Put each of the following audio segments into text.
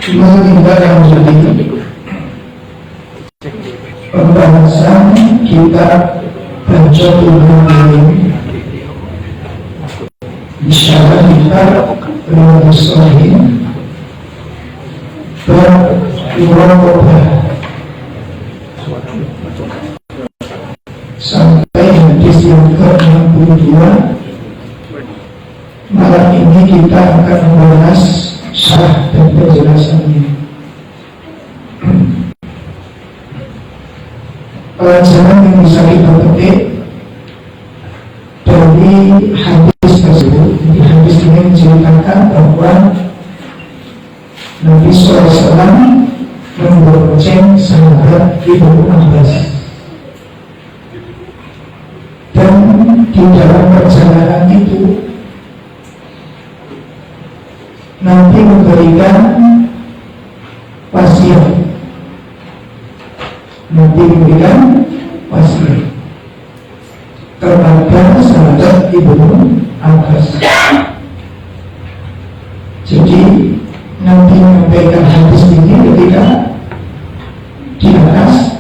Meninggalkan menjadi pembahasan kitab Bacatul Mu'min Bisyarah kitab Riyadhus Shalihin bab Muraqabah sampai hadis yang ke-62. Malam ini kita akan membahas syarah dan penjelasannya. Pelajaran yang bisa kita petik dari hadis tersebut. Jadi hadis ini menceritakan bahwa Nabi SAW membonceng sahabat Ibnu Abbas, dan di dalam perjalanan itu Nabi memberikan wasiat. Nabi memberikan wasiat kepada sahabat Ibnu Abbas. Jadi Nabi menyampaikan hadis ini ketika di atas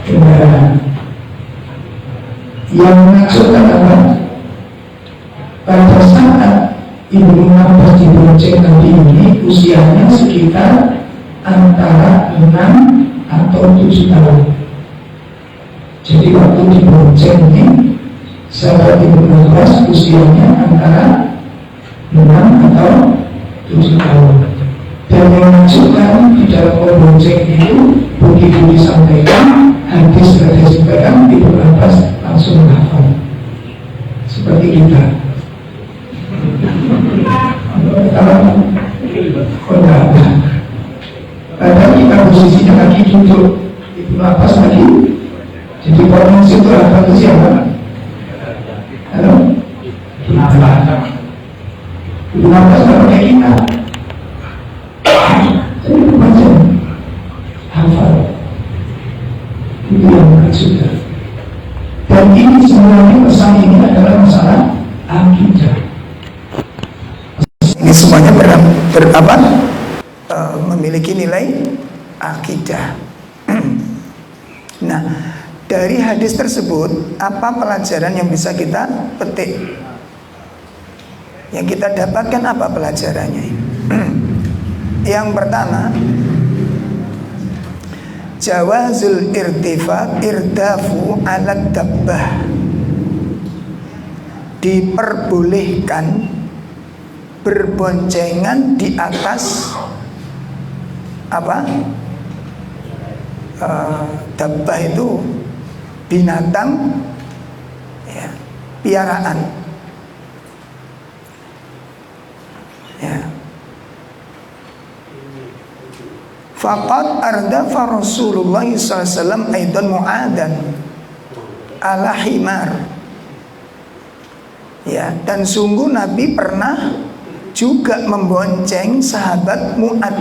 kendaraan. Yang maksudnya apa? Pada saat Ibnu Abbas dibonceng Nabi ini usianya sekitar antara 6 atau 7 tahun. Jadi waktu dibonceng ini sahabat Ibnu Abbas usianya antara 6 atau 7 tahun. Dan yang maksudkan di dalam membonceng itu begitu disampaikan hadis disampaikan Ibnu Abbas langsung hafal seperti kita. Padahal kita posisinya lagi duduk, Ibnu Abbas lagi. Jadi orang situ apa itu siapa? Halo? Ibnu Abbas kalau kayak kita. Jadi membaca hafal. Itu yang maksudnya. Dan ini sebenarnya pesan ini adalah masalah akidah. Ini semuanya memiliki nilai akidah. Nah, dari hadis tersebut apa pelajaran yang bisa kita petik? Yang kita dapatkan apa pelajarannya? Yang pertama, jawazul irdafu ala dabbah, diperbolehkan berboncengan di atas apa? Dabbah itu binatang ya, piaraan ya. Faqad ardafa Rasulullah SAW aidan mu'adan ala himar ya, dan sungguh Nabi pernah juga membonceng sahabat Mu'ad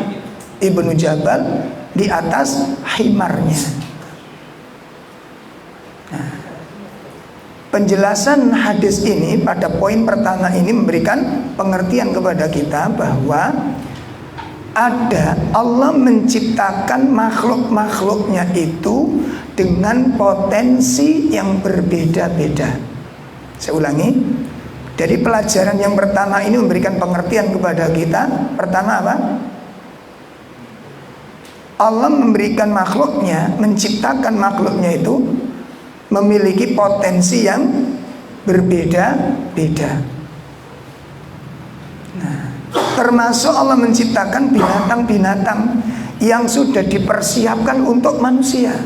ibnu Jabal di atas himarnya. Nah, penjelasan hadis ini pada poin pertama ini memberikan pengertian kepada kita bahwa ada Allah menciptakan makhluk-makhluknya itu dengan potensi yang berbeda-beda. Saya ulangi. Jadi pelajaran yang pertama ini memberikan pengertian kepada kita. Pertama apa? Allah memberikan makhluknya, menciptakan makhluknya itu memiliki potensi yang berbeda-beda. Nah, termasuk Allah menciptakan binatang-binatang yang sudah dipersiapkan untuk manusia.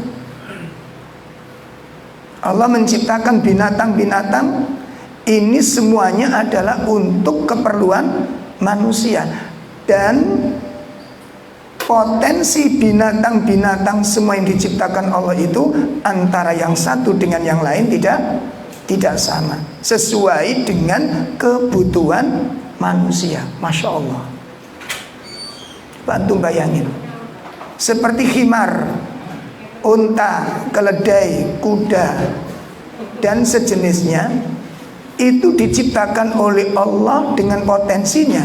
Allah menciptakan binatang-binatang ini semuanya adalah untuk keperluan manusia. Dan potensi binatang-binatang semua yang diciptakan Allah itu antara yang satu dengan yang lain tidak sama, sesuai dengan kebutuhan manusia. Masya Allah. Bantu bayangin, seperti himar, unta, keledai, kuda, dan sejenisnya itu diciptakan oleh Allah dengan potensinya.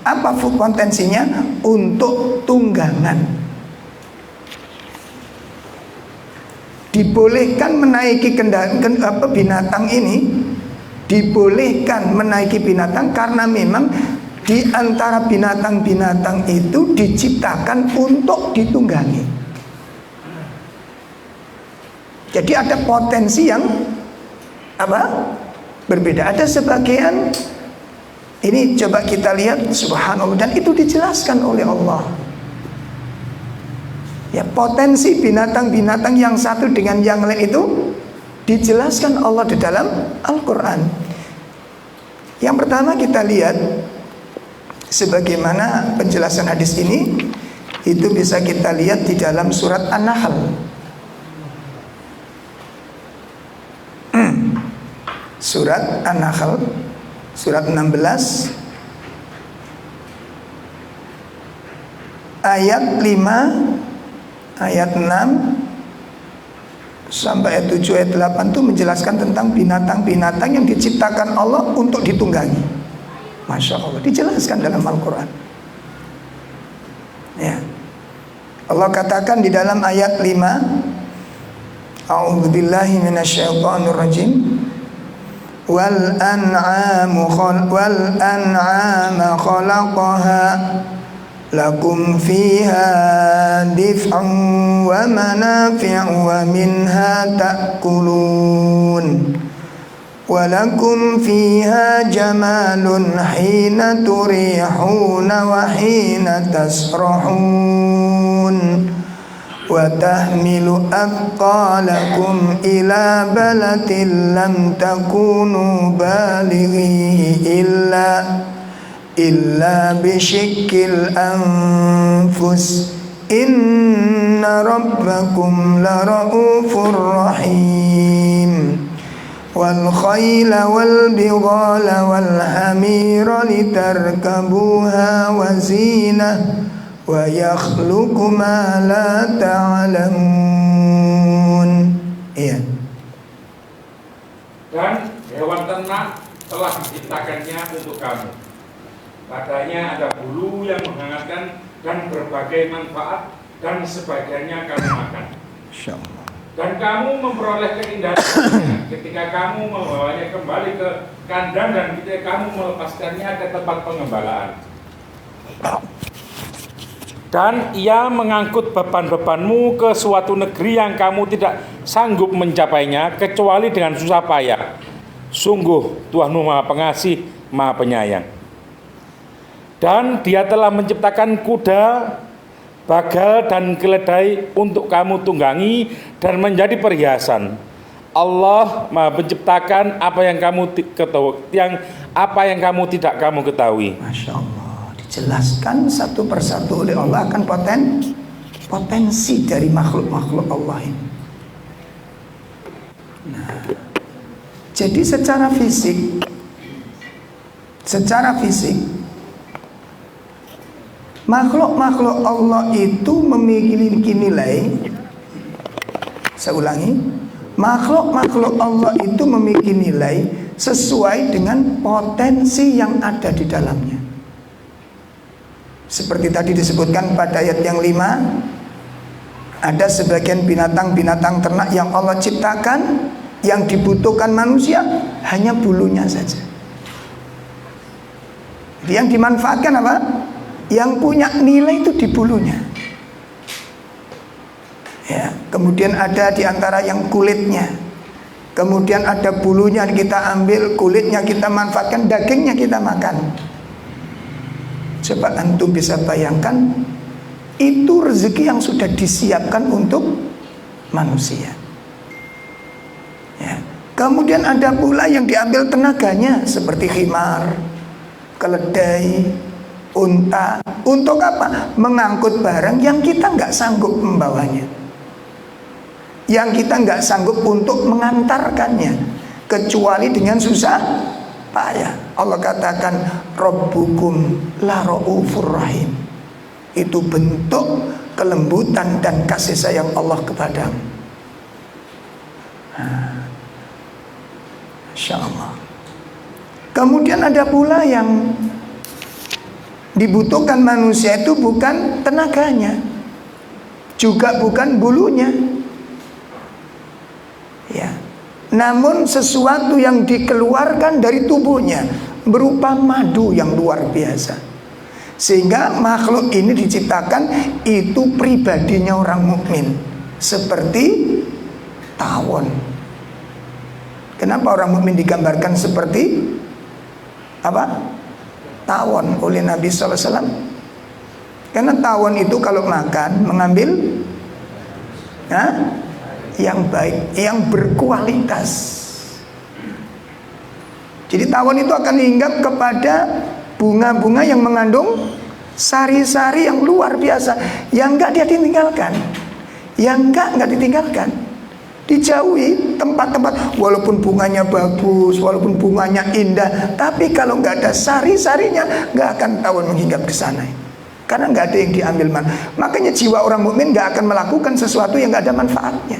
Apa potensinya? Untuk tunggangan. Dibolehkan menaiki binatang ini, dibolehkan menaiki binatang karena memang di antara binatang-binatang itu diciptakan untuk ditunggangi. Jadi ada potensi yang berbeda. Ada sebagian, ini coba kita lihat, subhanallah, dan itu dijelaskan oleh Allah. Ya, potensi binatang-binatang yang satu dengan yang lain itu dijelaskan Allah di dalam Al-Quran. Yang pertama kita lihat, sebagaimana penjelasan hadis ini, itu bisa kita lihat di dalam surat An-Nahl. Surat An-Nahl, surat 16, ayat 5, ayat 6 sampai ayat 7, ayat 8 itu menjelaskan tentang binatang-binatang yang diciptakan Allah untuk ditunggangi. Masya Allah, dijelaskan dalam Al-Quran. Ya. Allah katakan di dalam ayat 5, A'udzubillahi minasyaitonir rajim. Wal an'ama khalaqaha lakum fiha dif'un wa manafi'u wa minha ta'kulun wa lakum fiha jamalun hina turihuna wa hina tasrahun wa tahmilu athqalakum ila baladin lam takunu balighi illa bisyikkil anfus inna rabbakum lara'ufur rahim wal khayla wal bighala wal hamira litarkabuha wa zinah wa yakhluqu ma la ta'lamun. Iya. Dan hewan ternak telah diciptakannya untuk kamu. Padanya ada bulu yang menghangatkan dan berbagai manfaat, dan sebagiannya kamu makan. Insyaallah. Dan kamu memperoleh keindahan ketika kamu membawanya kembali ke kandang dan ketika kamu melepaskannya ke tempat pengembalaan. Dan ia mengangkut beban-bebanmu ke suatu negeri yang kamu tidak sanggup mencapainya kecuali dengan susah payah. Sungguh Tuhanmu Maha Pengasih, Maha Penyayang. Dan Dia telah menciptakan kuda, bagal dan keledai untuk kamu tunggangi dan menjadi perhiasan. Allah Maha menciptakan apa yang kamu tidak kamu ketahui. Masya Allah. Jelaskan satu persatu oleh Allah akan potensi dari makhluk-makhluk Allah ini. Nah, jadi secara fisik makhluk-makhluk Allah itu memiliki nilai. Saya ulangi, makhluk-makhluk Allah itu memiliki nilai sesuai dengan potensi yang ada di dalamnya. Seperti tadi disebutkan pada ayat yang 5, ada sebagian binatang-binatang ternak yang Allah ciptakan, yang dibutuhkan manusia hanya bulunya saja. Yang dimanfaatkan apa? Yang punya nilai itu di bulunya. Ya, kemudian ada di antara yang kulitnya. Kemudian ada bulunya kita ambil, kulitnya kita manfaatkan, dagingnya kita makan. Coba antum bisa bayangkan, itu rezeki yang sudah disiapkan untuk manusia. Ya. Kemudian ada pula yang diambil tenaganya seperti khimar, keledai, unta. Untuk apa? Mengangkut barang yang kita nggak sanggup membawanya, yang kita nggak sanggup untuk mengantarkannya, kecuali dengan susah payah. Allah katakan Rabbukum la ra'ufur rahim. Itu bentuk kelembutan dan kasih sayang Allah kepadamu. Masya Allah. Kemudian ada pula yang dibutuhkan manusia itu bukan tenaganya, juga bukan bulunya, ya, namun sesuatu yang dikeluarkan dari tubuhnya berupa madu yang luar biasa. Sehingga makhluk ini diciptakan itu pribadinya orang mukmin, seperti tawon. Kenapa orang mukmin digambarkan seperti apa? Tawon oleh Nabi SAW. Karena tawon itu kalau makan mengambil yang baik, yang berkualitas. Jadi tawon itu akan hinggap kepada bunga-bunga yang mengandung sari-sari yang luar biasa, yang enggak dia ditinggalkan, yang enggak ditinggalkan. Dijauhi tempat-tempat walaupun bunganya bagus, walaupun bunganya indah, tapi kalau nggak ada sari-sarinya nggak akan tawon menghinggap ke sana, karena nggak ada yang diambil. Makanya jiwa orang mukmin nggak akan melakukan sesuatu yang nggak ada manfaatnya.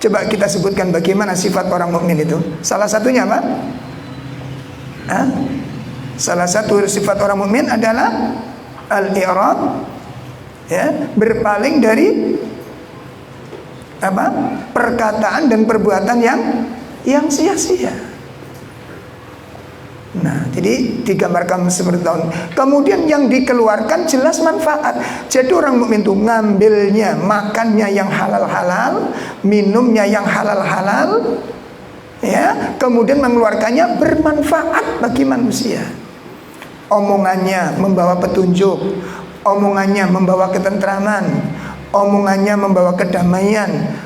Coba kita sebutkan bagaimana sifat orang mukmin itu. Salah satunya apa? Salah satu sifat orang mukmin adalah al-i'rad, ya, berpaling dari apa? Perkataan dan perbuatan yang sia-sia. Nah, jadi digambarkan seperti itu. Kemudian yang dikeluarkan jelas manfaat. Jadi orang mukmin itu ngambilnya, makannya yang halal-halal, minumnya yang halal-halal, ya, kemudian mengeluarkannya bermanfaat bagi manusia. Omongannya membawa petunjuk, omongannya membawa ketentraman, omongannya membawa kedamaian,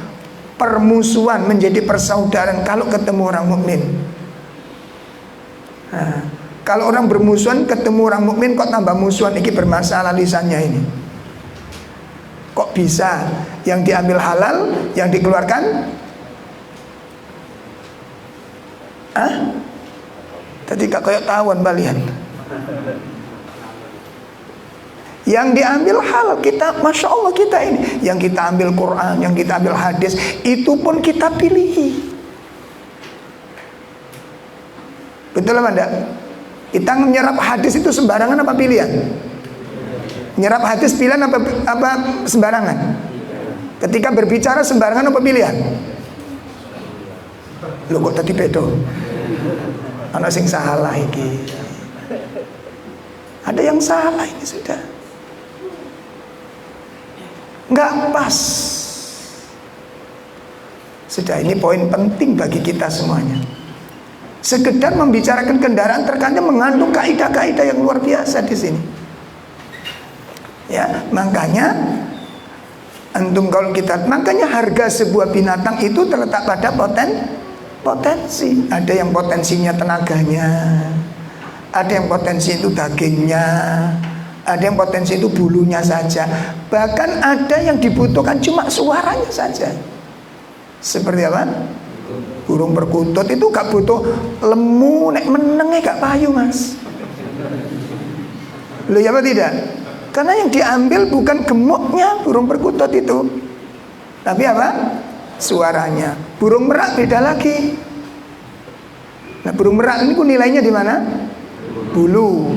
permusuhan menjadi persaudaraan kalau ketemu orang mukmin. Nah, kalau orang bermusuhan ketemu orang mukmin kok tambah musuhan, ini bermasalah lisannya ini. Kok bisa yang diambil halal, yang dikeluarkan tadi gak kayak tawon balian. Yang diambil halal kita, Masya Allah kita ini. Yang kita ambil Quran, yang kita ambil hadis, itu pun kita pilih. Betul apa enggak? Kita menyerap hadis itu sembarangan apa pilihan? Menyerap hadis pilihan apa sembarangan? Ketika berbicara sembarangan apa pilihan? Loh kok tadi bedo? Ana sing salah iki. Ada yang salah ini sudah. Nggak pas. Sudah, ini poin penting bagi kita semuanya. Sekedar membicarakan kendaraan terkadang mengandung kaidah-kaidah yang luar biasa di sini. Ya, makanya makanya harga sebuah binatang itu terletak pada potensi. Ada yang potensinya tenaganya, ada yang potensi itu dagingnya, ada yang potensi itu bulunya saja. Bahkan ada yang dibutuhkan cuma suaranya saja. Seperti apa? Burung perkutut itu gak butuh lemu, nek menengnya gak payu mas. Loh ya apa tidak? Karena yang diambil bukan gemuknya burung perkutut itu, tapi apa? Suaranya. Burung merak beda lagi. Nah burung merak ini nilainya di mana? Bulu.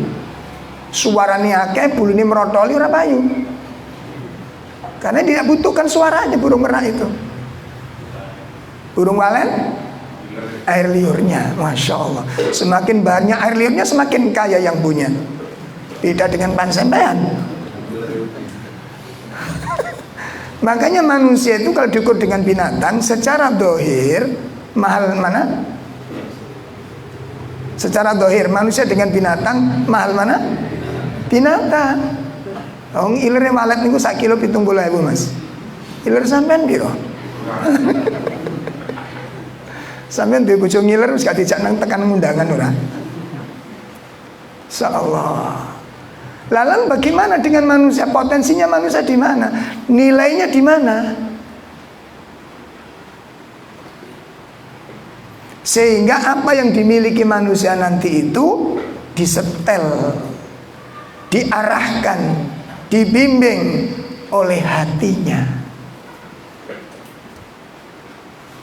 Suaranya akeh, bulu ini merotoli ora payu. Karena tidak butuhkan suaranya burung merak itu. Burung walet air liurnya, Masya Allah. Semakin banyak air liurnya semakin kaya yang punya. Beda dengan pansempean. Makanya manusia itu kalau diukur dengan binatang secara dohir mahal mana? Secara dohir manusia dengan binatang mahal mana? Binatang. Wong ilire walet niku 1 kilo 70.000 mas. Ilir sampean piro? Sampeyan duwe bojo ngiler wis gak dijak nang tekan undangan ora? Insyaallah. Lalu bagaimana dengan manusia? Potensinya manusia di mana? Nilainya di mana? Sehingga apa yang dimiliki manusia nanti itu disetel, diarahkan, dibimbing oleh hatinya.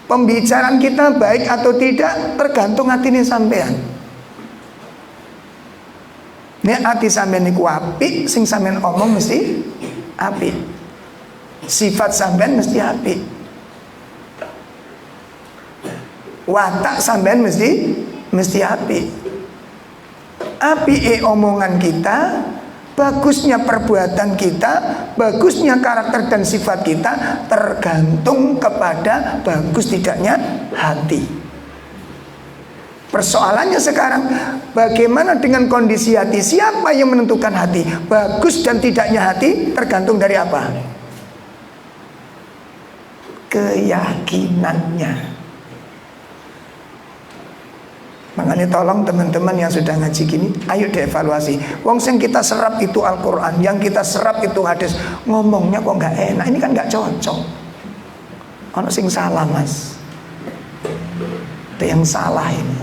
Pembicaraan kita baik atau tidak tergantung hatine sampean. Nek ati sampean niku apik, sing sampean omong mesti apik. Sifat sampean mesti apik. Watak sampean mesti apik. Apike omongan kita, bagusnya perbuatan kita, bagusnya karakter dan sifat kita tergantung kepada bagus tidaknya hati. Persoalannya sekarang, bagaimana dengan kondisi hati? Siapa yang menentukan hati? Bagus dan tidaknya hati tergantung dari apa? Keyakinannya. Makanya tolong teman-teman yang sudah ngaji gini, ayo dievaluasi. Wong sing kita serap itu Al-Quran, yang kita serap itu hadis. Ngomongnya kok nggak enak, ini kan nggak cocok. Ono sing salah mas. Ada yang salah ini.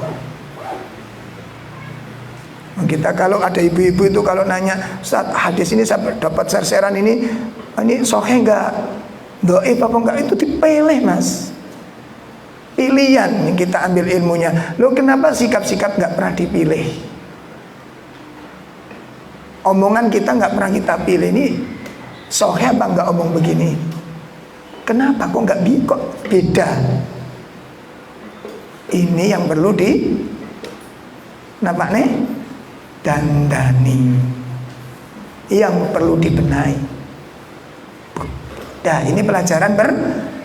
Kita kalau ada ibu-ibu itu kalau nanya, saat hadis ini saya dapat serseran ini sohe enggak, doib apa enggak, itu dipilih mas. Pilihan yang kita ambil ilmunya. Loh kenapa sikap-sikap enggak pernah dipilih? Omongan kita enggak pernah kita pilih, ini sohe apa enggak omong begini? Kenapa kok enggak kok beda? Ini yang perlu dandani, yang perlu dibenahi. Nah, ini pelajaran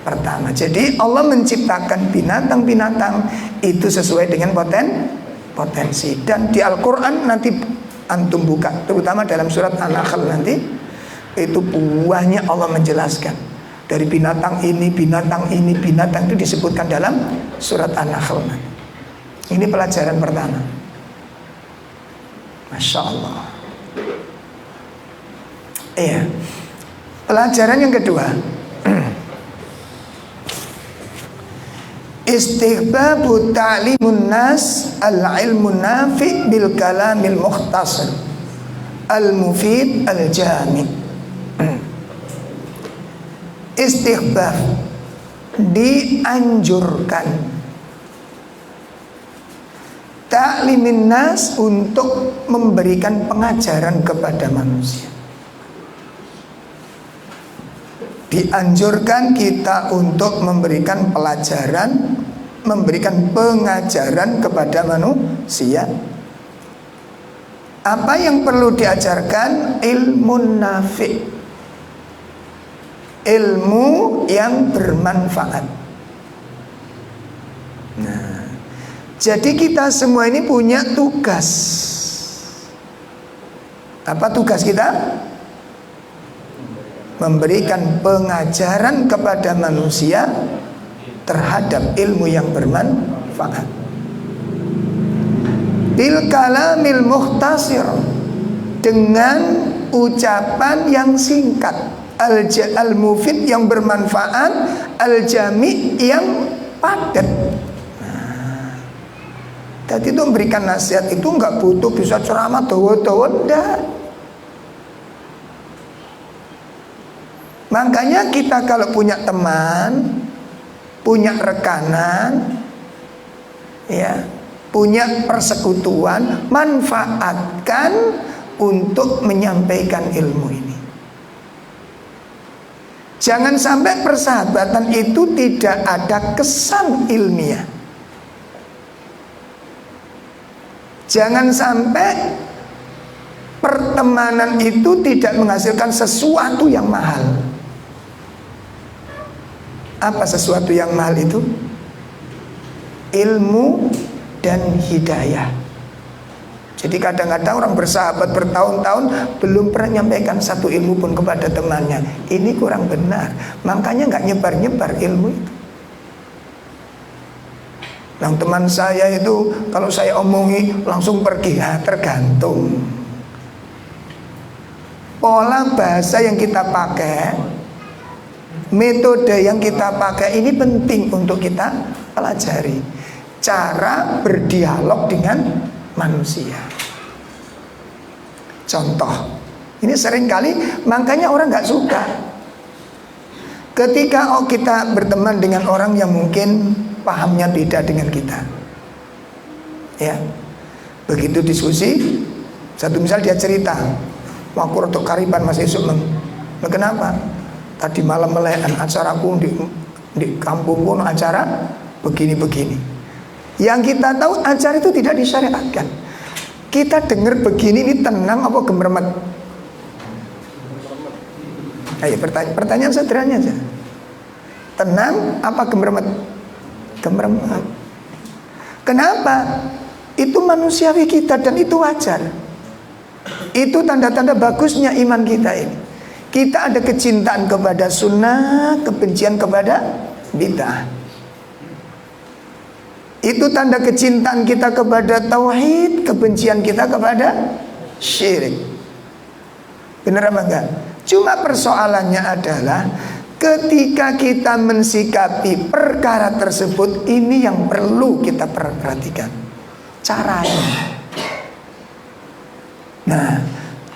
pertama. Jadi Allah menciptakan binatang-binatang itu sesuai dengan potensi. Dan di Al-Quran nanti antum buka, terutama dalam surat An-Nahl nanti, itu buahnya Allah menjelaskan. Dari binatang ini itu disebutkan dalam surat An-Nahl. Ini pelajaran pertama. Masya Allah. Iya. Pelajaran yang kedua, istihbabu ta'limun nas al-ilmun nafi' bil kalamil mukhtasar al-mufid al-jami'. Istihbab, dianjurkan ta'limin nas, untuk memberikan pengajaran kepada manusia. Dianjurkan kita untuk memberikan pelajaran, memberikan pengajaran kepada manusia. Apa yang perlu diajarkan? Ilmun nafi', ilmu yang bermanfaat. Nah, jadi kita semua ini punya tugas. Apa tugas kita? Memberikan pengajaran kepada manusia terhadap ilmu yang bermanfaat. Bil kalamil mukhtasir, dengan ucapan yang singkat. Al-mufid yang bermanfaat, al-jami yang padat. Nah, tadi itu memberikan nasihat itu nggak butuh bisa ceramah dawa-dawa, enggak. Makanya kita kalau punya teman, punya rekanan, ya, punya persekutuan, manfaatkan untuk menyampaikan ilmu ini. Jangan sampai persahabatan itu tidak ada kesan ilmiah. Jangan sampai pertemanan itu tidak menghasilkan sesuatu yang mahal. Apa sesuatu yang mahal itu? Ilmu dan hidayah. Jadi kadang-kadang orang bersahabat bertahun-tahun belum pernah menyampaikan satu ilmu pun kepada temannya. Ini kurang benar. Makanya nggak nyebar-nyebar ilmu itu. Nah, teman saya itu kalau saya omongi langsung pergi. Ya, tergantung. Pola bahasa yang kita pakai, metode yang kita pakai ini penting untuk kita pelajari. Cara berdialog dengan manusia. Contoh, ini seringkali makanya orang nggak suka Ketika kita berteman dengan orang yang mungkin pahamnya beda dengan kita, ya, begitu diskusi, satu misal dia cerita, wakur untuk kariban Mas Yusuf, kenapa? Tadi malam melehan acaraku di kampungku acara begini-begini. Yang kita tahu acara itu tidak disyariatkan. Kita dengar begini, ini tenang apa gemermet? Ayo pertanyaan sederhana aja. Tenang apa gemermet? Gemermet. Kenapa? Itu manusiawi kita dan itu wajar. Itu tanda-tanda bagusnya iman kita ini. Kita ada kecintaan kepada sunnah, kebencian kepada bid'ah. Itu tanda kecintaan kita kepada tauhid, kebencian kita kepada syirik. Benar apa enggak? Cuma persoalannya adalah ketika kita mensikapi perkara tersebut, ini yang perlu kita perhatikan caranya. Nah,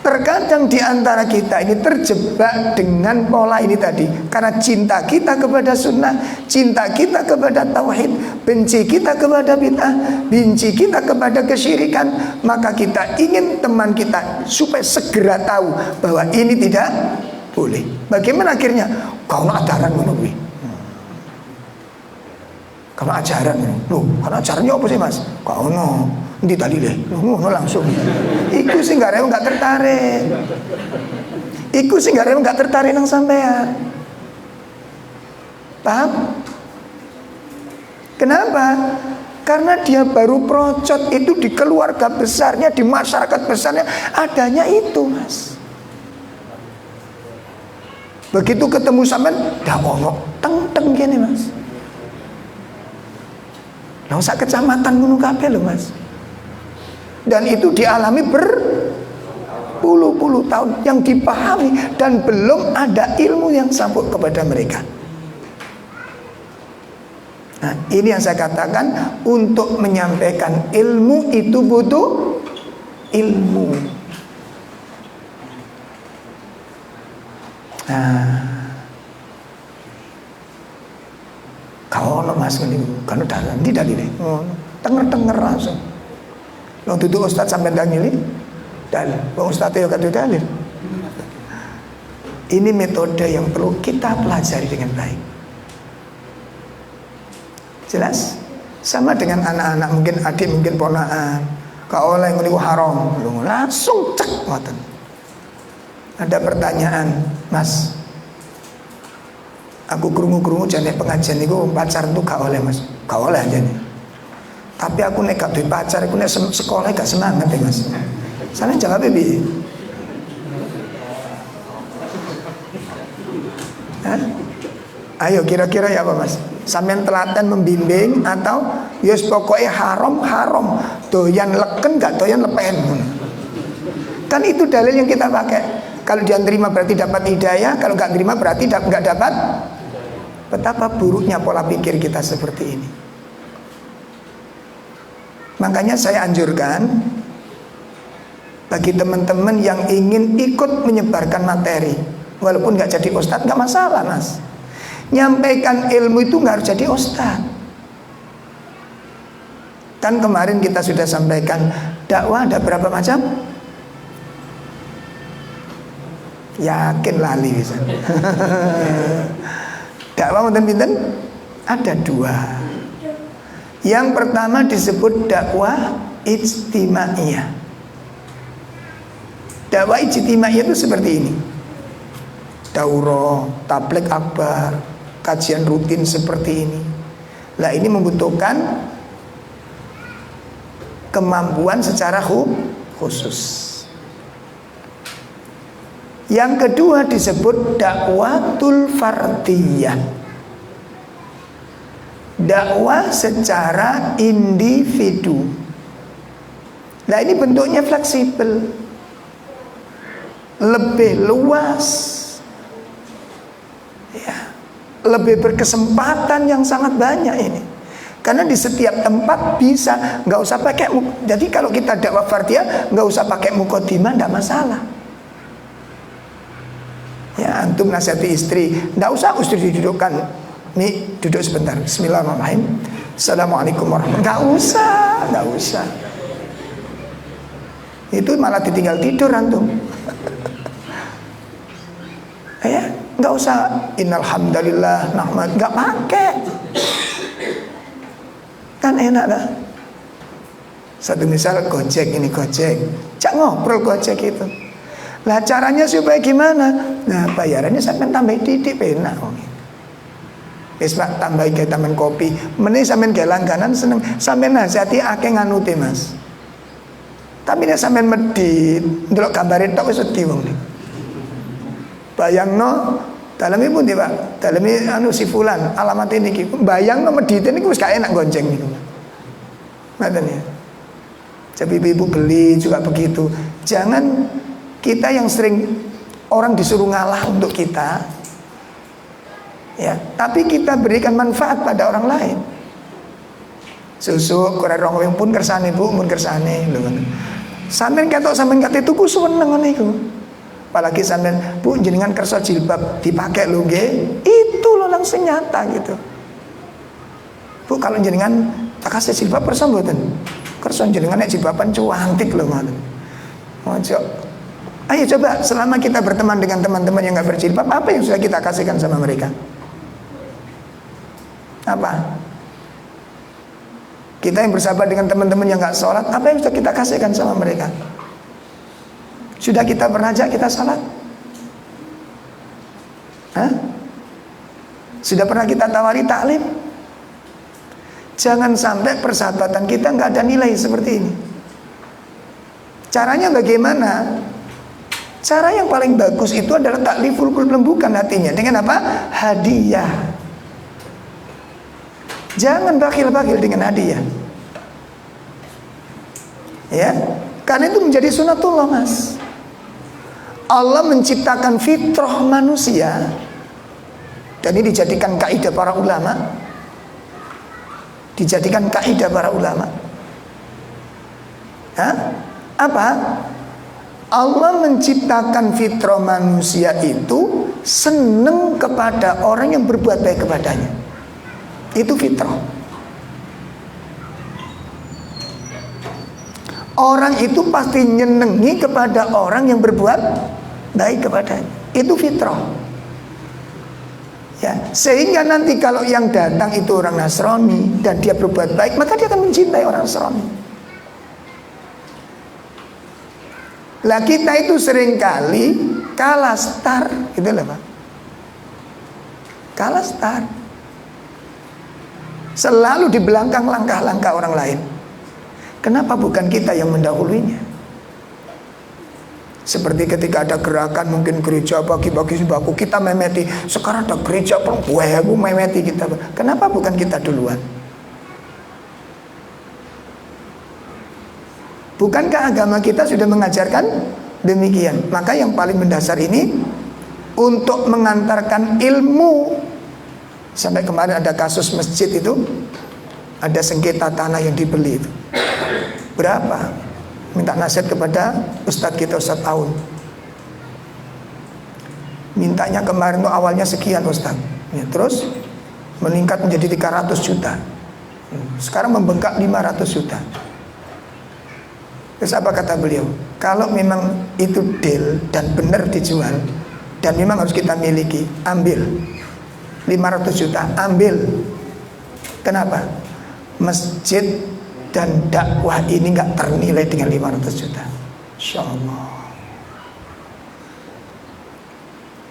terkadang di antara kita ini terjebak dengan pola ini tadi. Karena cinta kita kepada sunnah, cinta kita kepada tauhid, benci kita kepada bid'ah, benci kita kepada kesyirikan, maka kita ingin teman kita supaya segera tahu bahwa ini tidak boleh. Bagaimana akhirnya? Kau nak ajaran ngono kuwi. Kau nak ajaran ngono. Loh, karena ajarannya apa sih, Mas? Kau ono. Ndi dalile? Ngono langsung. Iku sing garemu gak tertarik. Iku sing garemu gak tertarik nang sampean. Paham? Kenapa? Karena dia baru procot itu di keluarga besarnya, di masyarakat besarnya adanya itu, Mas. Begitu ketemu sampean, dah ono teng-teng kene, Mas. Lah sak kecamatan ngono kabeh lho, Mas. Dan itu dialami berpuluh-puluh tahun, yang dipahami dan belum ada ilmu yang sampai kepada mereka. Nah, ini yang saya katakan, untuk menyampaikan ilmu itu butuh ilmu. Nah, kalau Mas ini kan dalam tidak ini, denger langsung. Long duduk Ustaz sampai dalil, dalil. Bang Ustaz ya kata dalil. Ini metode yang perlu kita pelajari dengan baik. Jelas? Sama dengan anak-anak, mungkin adik, mungkin ponaan. Kau oleh ngeliku haram, langsung cek ngoten. Ada pertanyaan, Mas. Aku krungu-krungu jane pengajian niku pacar itu gak oleh, Mas. Gak oleh aja nih. Tapi aku nek gak duwe pacar, aku nek sekolah gak semangat ya, Mas. Sampeyan jawab piye? Ayo kira-kira ya apa, Mas? Sampeyan telaten membimbing atau yus pokoknya haram, doyan leken gak doyan lepen. Kan itu dalil yang kita pakai. Kalau dia terima berarti dapat hidayah, kalau gak terima berarti gak dapat. Betapa buruknya pola pikir kita seperti ini. Makanya saya anjurkan bagi teman-teman yang ingin ikut menyebarkan materi, walaupun gak jadi ustadz gak masalah, Mas. Nyampaikan ilmu itu gak harus jadi ustadz. Kan kemarin kita sudah sampaikan dakwah ada berapa macam? Yakin lali bisa. Dakwah pinten? Ada dua. Yang pertama disebut dakwah ijtimaiyah. Dakwah ijtimaiyah itu seperti ini. Daurah, tabligh akbar, kajian rutin seperti ini. Lah ini membutuhkan kemampuan secara khusus. Yang kedua disebut dakwatul fardiyah. Dakwah secara individu. Nah ini bentuknya fleksibel, lebih luas, ya, lebih berkesempatan yang sangat banyak ini. Karena di setiap tempat bisa, nggak usah pakai. Jadi kalau kita dakwah fardiyah nggak usah pakai muqaddimah, nggak masalah. Ya Antum nasihati istri, nggak usah istri didudukkan. Nih, duduk sebentar. Bismillahirrahmanirrahim. Assalamualaikum warahmatullahi wabarakatuh. Nggak usah. Itu malah ditinggal tidur antum. Ya, nggak usah. Innalhamdalillah, nahmad, nggak pakai. Kan enak dah. Satu misal Gojek, ini Gojek, cak ngobrol Gojek itu. Lah caranya supaya gimana? Nah bayarannya sampai tambah titik penak. Wis Pak tambahi ke taman kopi. Meneh sampean ge langganan seneng. Sampean nasihati akeh nganute Mas. Tapi nek sampean medhit, ndelok gambare tok wis wedi wong niku. Bayangno daleme pundi Pak? Daleme anu si fulan, alamat niki. Bayangno medhite niku wis gak enak gonceng niku. Ngoten ya. Jadi ibu beli juga begitu. Jangan kita yang sering orang disuruh ngalah untuk kita, ya, tapi kita berikan manfaat pada orang lain. Susu kurang rong pun kersane Bu, pun kersane lho. Sampeyan ketok sampeyan kate tuku seneng niku. Apalagi sampeyan Bu jenengan kersa jilbab dipakai lho nggih. Itu lho langsung nyata gitu. Bu kalau jenengan tak kasih jilbab kersa mboten? Kersa jenengan nek jilbaban cuantik lho ngoten. Ojo. Ayo coba selama kita berteman dengan teman-teman yang enggak berjilbab, apa yang sudah kita kasihkan sama mereka? Apa? Kita yang bersahabat dengan teman-teman yang enggak sholat, apa yang sudah kita kasihkan sama mereka? Sudah kita pernah ajak kita sholat? Hah? Sudah pernah kita tawari taklim? Jangan sampai persahabatan kita enggak ada nilai seperti ini. Caranya bagaimana? Cara yang paling bagus itu adalah takliful qulub, lembukan hatinya dengan apa? Hadiah. Jangan bakhil-bakhil dengan hadiah. Ya, karena itu menjadi sunatullah Mas. Allah menciptakan fitrah manusia, dan ini dijadikan kaidah para ulama. Dijadikan kaidah para ulama. Hah? Apa? Allah menciptakan fitrah manusia itu seneng kepada orang yang berbuat baik kepadanya. Itu fitrah. Orang itu pasti nyenengi kepada orang yang berbuat baik kepadanya. Itu fitrah. Ya, sehingga nanti kalau yang datang itu orang Nasrani dan dia berbuat baik, maka dia akan mencintai orang Nasrani. Lah kita itu seringkali kalah start, gitu loh Pak. Kalah start. Selalu di belakang langkah-langkah orang lain. Kenapa bukan kita yang mendahulunya? Seperti ketika ada gerakan mungkin gereja bagi-bagi sembako, kita memeti. Sekarang ada gereja perempuan memeti kita. Kenapa bukan kita duluan? Bukankah agama kita sudah mengajarkan demikian? Maka yang paling mendasar ini untuk mengantarkan ilmu. Sampai kemarin ada kasus masjid itu, ada sengketa tanah yang dibeli itu. Berapa? Minta nasihat kepada Ustadz kita, Ustadz Aun. Mintanya kemarin itu awalnya sekian Ustadz, ya, terus meningkat menjadi 300 juta. Sekarang membengkak 500 juta. Terus apa kata beliau? Kalau memang itu deal dan benar dijual dan memang harus kita miliki, ambil 500 juta, ambil. Kenapa? Masjid dan dakwah ini gak ternilai dengan 500 juta. Insya Allah.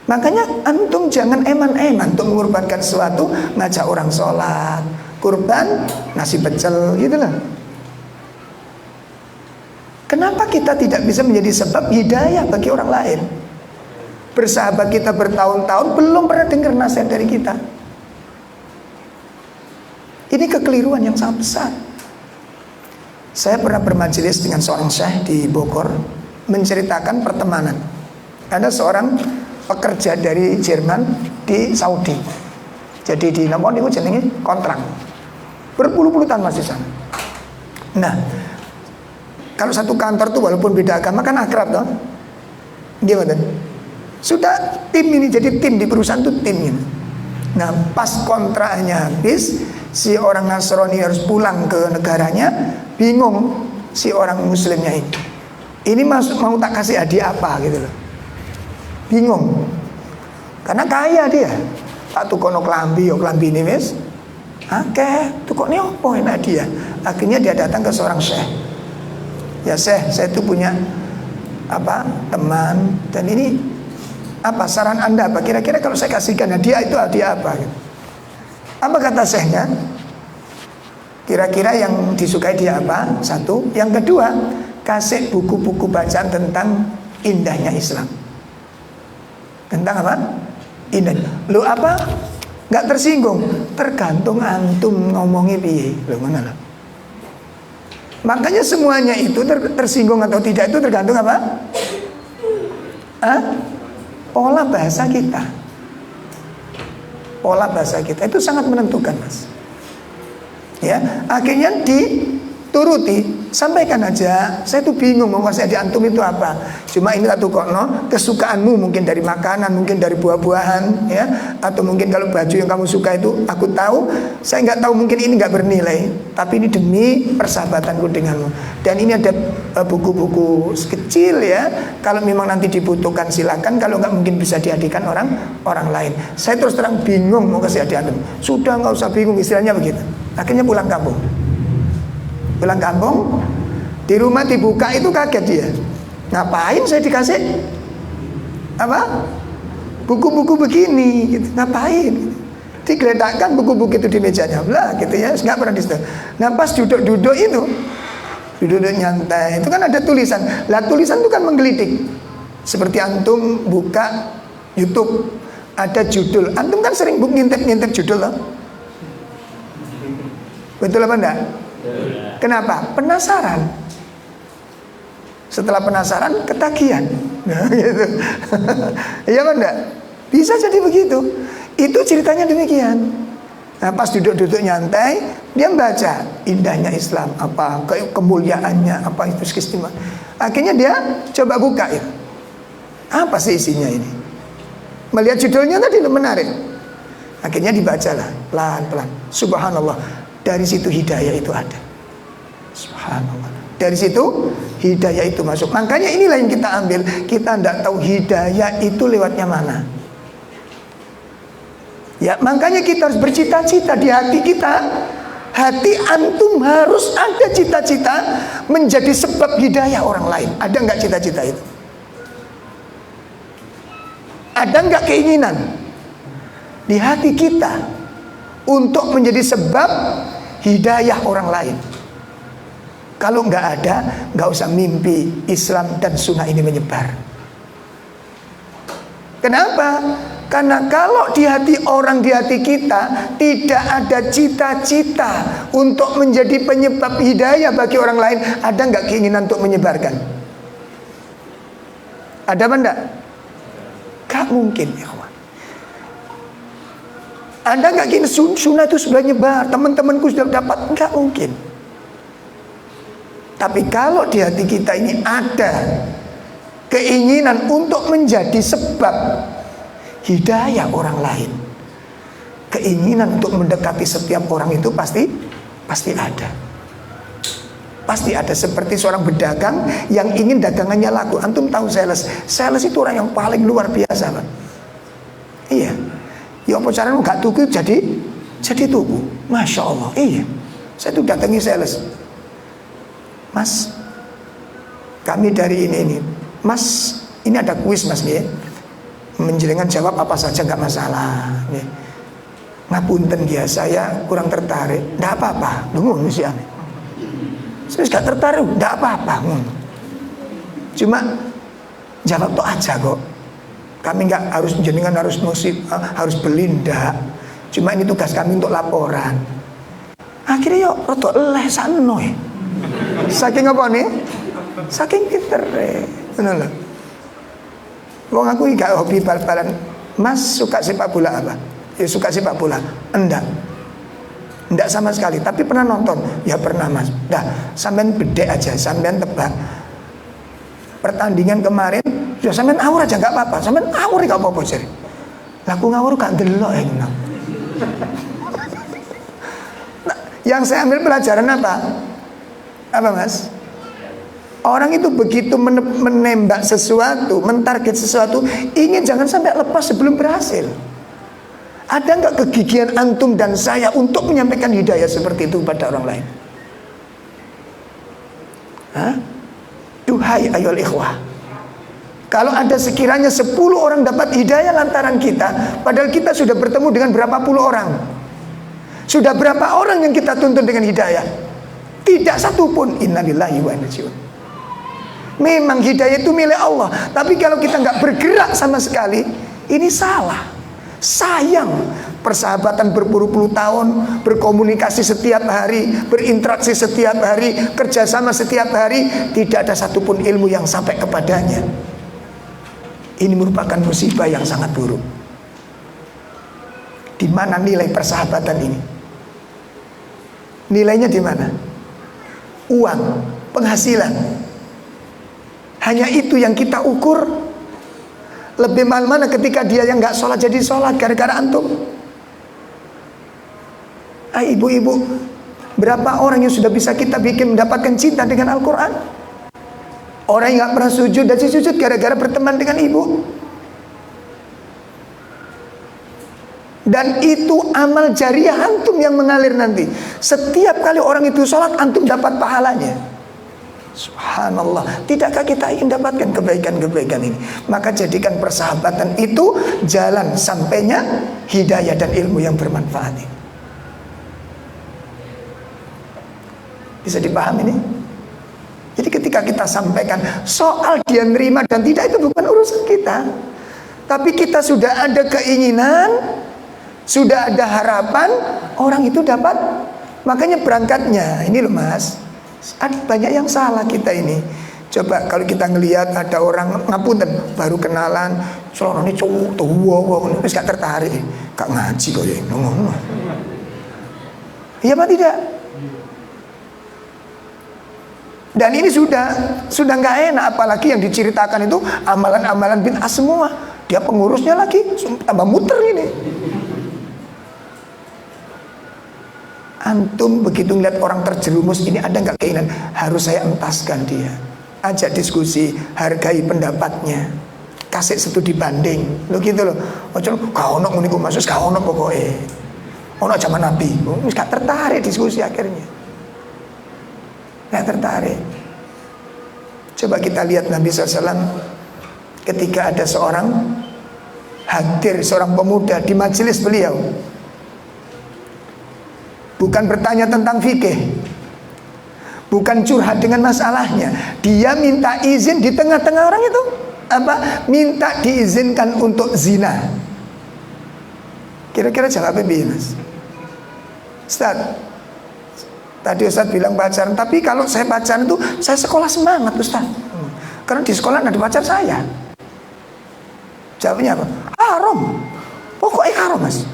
Makanya antum jangan eman-eman untuk mengorbankan sesuatu, ngajak orang sholat, kurban, nasi pecel, gitu lah. Kenapa kita tidak bisa menjadi sebab hidayah bagi orang lain? Bersahabat kita bertahun-tahun belum pernah dengar nasihat dari kita. Ini kekeliruan yang sangat besar. Saya pernah bermajelis dengan seorang syekh di Bogor, menceritakan pertemanan. Ada seorang pekerja dari Jerman di Saudi. Jadi di nomor itu jenenge kontrak. Berpuluh-puluh tahun masih sana. Nah, kalau satu kantor tuh walaupun beda agama kan akrab toh. Gimana? Sudah tim ini jadi tim di perusahaan itu tim ini. Nah pas kontraknya habis, si orang Nasrani harus pulang ke negaranya. Bingung si orang muslimnya ini. Ini mau tak kasih hadiah apa gitu loh. Bingung. Karena kaya dia. Tak tukono klambi, yo klambi ini wis. Oke, tukokne opo enak dia. Akhirnya dia datang ke seorang syekh. Ya syekh, saya itu punya teman, dan ini saran Anda apa? Kira-kira kalau saya kasihkan hadiah itu hadiah apa? Gitu. Apa kata syekhnya? Kira-kira yang disukai dia apa? Satu. Yang kedua, kasih buku-buku bacaan tentang indahnya Islam. Tentang apa? Indah. Lu apa? Nggak tersinggung. Tergantung antum ngomongnya piye. Lu mana lah? Makanya semuanya itu tersinggung atau tidak itu tergantung apa? Pola bahasa kita. Pola bahasa kita itu sangat menentukan, Mas. Ya, akhirnya dituruti, sampaikan aja. Saya tuh bingung mau kasih hadiah antum itu apa. Cuma ini satu kono, kesukaanmu mungkin dari makanan, mungkin dari buah-buahan, ya, atau mungkin kalau baju yang kamu suka itu aku tahu, saya nggak tahu mungkin ini nggak bernilai, tapi ini demi persahabatanku denganmu. Dan ini ada buku-buku kecil ya. Kalau memang nanti dibutuhkan silakan. Kalau nggak mungkin bisa dihadiahkan orang lain. Saya terus terang bingung mau kasih hadiah antum. Sudah nggak usah bingung, istilahnya begitu. Akhirnya pulang kampung. Pulang kampung, di rumah dibuka itu kaget dia. Ngapain saya dikasih buku-buku begini gitu. Ngapain? Digeletakkan buku-buku itu di mejanya lah gitu ya, nggak pernah disitu. Nah pas duduk itu, duduk nyantai, itu kan ada tulisan. Lah tulisan itu kan menggelitik. Seperti antum buka YouTube, ada judul. Antum kan sering ngintip judul loh. Betul apa enggak? Kenapa? Penasaran. Setelah penasaran, ketagihan. Nah, gitu. Iya apa enggak? Bisa jadi begitu. Itu ceritanya demikian. Nah, pas duduk-duduk nyantai, dia baca indahnya Islam, apa kemuliaannya, apa itu keistimewaan. Akhirnya dia coba buka itu. Apa sih isinya ini? Melihat judulnya tadi menarik. Akhirnya dibacalah pelan-pelan. Subhanallah. Dari situ hidayah itu ada. Subhanallah. Dari situ hidayah itu masuk. Makanya inilah yang kita ambil. Kita tidak tahu hidayah itu lewatnya mana. Ya, makanya kita harus bercita-cita di hati kita. Hati antum harus ada cita-cita menjadi sebab hidayah orang lain. Ada nggak cita-cita itu? Ada nggak keinginan di hati kita untuk menjadi sebab hidayah orang lain? Kalau nggak ada, nggak usah mimpi Islam dan sunnah ini menyebar. Kenapa? Karena kalau di hati orang, di hati kita tidak ada cita-cita untuk menjadi penyebab hidayah bagi orang lain, ada nggak keinginan untuk menyebarkan? Ada apa enggak? Gak mungkin, ya kawan. Anda nggak gini, sunnah itu sudah nyebar, teman-temanku sudah dapat, nggak mungkin. Tapi kalau di hati kita ini ada keinginan untuk menjadi sebab hidayah orang lain, keinginan untuk mendekati setiap orang itu pasti ada. Pasti ada. Seperti seorang pedagang yang ingin dagangannya laku. Antum tahu sales itu orang yang paling luar biasa, Pak. Iya. Ya apa caranya gak tuku jadi tuku. Masya Allah. Iya. Saya tuh datangi sales. Mas, kami dari ini. Mas, ini ada kuis Mas nih. Menjelingan jawab apa saja gak masalah. Nih. Ngapunten dia, saya kurang tertarik. Nggak apa-apa. Dungu sih aneh. Saya gak tertarik, nggak apa-apa. Cuma jawab tuh aja kok. Kami nggak harus jenengan harus harus beli, ndak. Cuma ini tugas kami untuk laporan. Akhirnya yuk roto eleh sano. Saking apa nih? Saking pinter. Benar. Wong aku gak hobi bal-balan. Mas suka sepak bola apa? Ya suka sepak bola. Enggak sama sekali, tapi pernah nonton. Ya pernah Mas. Dah, sampean bedek aja, sampean tebak. Pertandingan kemarin Ya sampean ngawur aja nggak apa-apa, sampean ngawur nggak apa-apa jadi. Laku ngawur gak delok ya. Nah, yang saya ambil pelajaran apa? Apa mas? Orang itu begitu menembak sesuatu, mentarget sesuatu, ingin jangan sampai lepas sebelum berhasil. Ada nggak kegigihan antum dan saya untuk menyampaikan hidayah seperti itu pada orang lain? Hah? Duhai ayolah ikhwah, kalau ada sekiranya 10 orang dapat hidayah lantaran kita, padahal kita sudah bertemu dengan berapa puluh orang, sudah berapa orang yang kita tuntun dengan hidayah, tidak satu pun. Innalillahi wa inna ilaihi raji'un. Memang hidayah itu milik Allah, tapi kalau kita nggak bergerak sama sekali, ini salah. Sayang, persahabatan berpuluh-puluh tahun, berkomunikasi setiap hari, berinteraksi setiap hari, kerjasama setiap hari, tidak ada satupun ilmu yang sampai kepadanya. Ini merupakan musibah yang sangat buruk. Di mana nilai persahabatan ini? Nilainya di mana? Uang, penghasilan. Hanya itu yang kita ukur. Lebih mahal mana ketika dia yang nggak sholat jadi sholat gara-gara antum? Ibu-ibu, berapa orang yang sudah bisa kita bikin mendapatkan cinta dengan Al-Quran? Orang yang nggak pernah sujud dan sujud gara-gara berteman dengan ibu. Dan itu amal jariah antum yang mengalir nanti. Setiap kali orang itu sholat, antum dapat pahalanya. Subhanallah, tidakkah kita ingin dapatkan kebaikan-kebaikan ini? Maka jadikan persahabatan itu jalan sampainya hidayah dan ilmu yang bermanfaat ini. Bisa dipahami ini? Jadi ketika kita sampaikan soal dia nerima dan tidak, itu bukan urusan kita. Tapi kita sudah ada keinginan, sudah ada harapan, orang itu dapat. Makanya berangkatnya ini loh mas, ada banyak yang salah kita ini. Coba kalau kita ngelihat ada orang ngapunten baru kenalan, selama ini cowok tua, terus gak tertarik, gak ngaji kok ya, iya apa tidak? Dan ini sudah nggak enak, apalagi yang diceritakan itu amalan-amalan bid'ah semua. Dia pengurusnya lagi, tambah muter ini. Antum begitu ngeliat orang terjerumus ini, ada nggak keinginan harus saya entaskan dia, ajak diskusi, hargai pendapatnya, kasih studi banding, lo gitu loh. Macam kau nak meniku maksud kau nak pokoknya, nak zaman Nabi, nggak tertarik diskusi akhirnya, nggak tertarik. Coba kita lihat Nabi SAW ketika ada seorang hadir, seorang pemuda di majelis beliau. Bukan bertanya tentang fikih, bukan curhat dengan masalahnya. Dia minta izin di tengah-tengah orang itu. Apa? Minta diizinkan untuk zina. Kira-kira jawabnya begini mas. Ustaz, tadi Ustaz bilang pacaran, tapi kalau saya pacaran itu saya sekolah semangat Ustaz. Karena di sekolah ada pacar saya. Jawabnya apa? Haram. Pokoknya haram mas.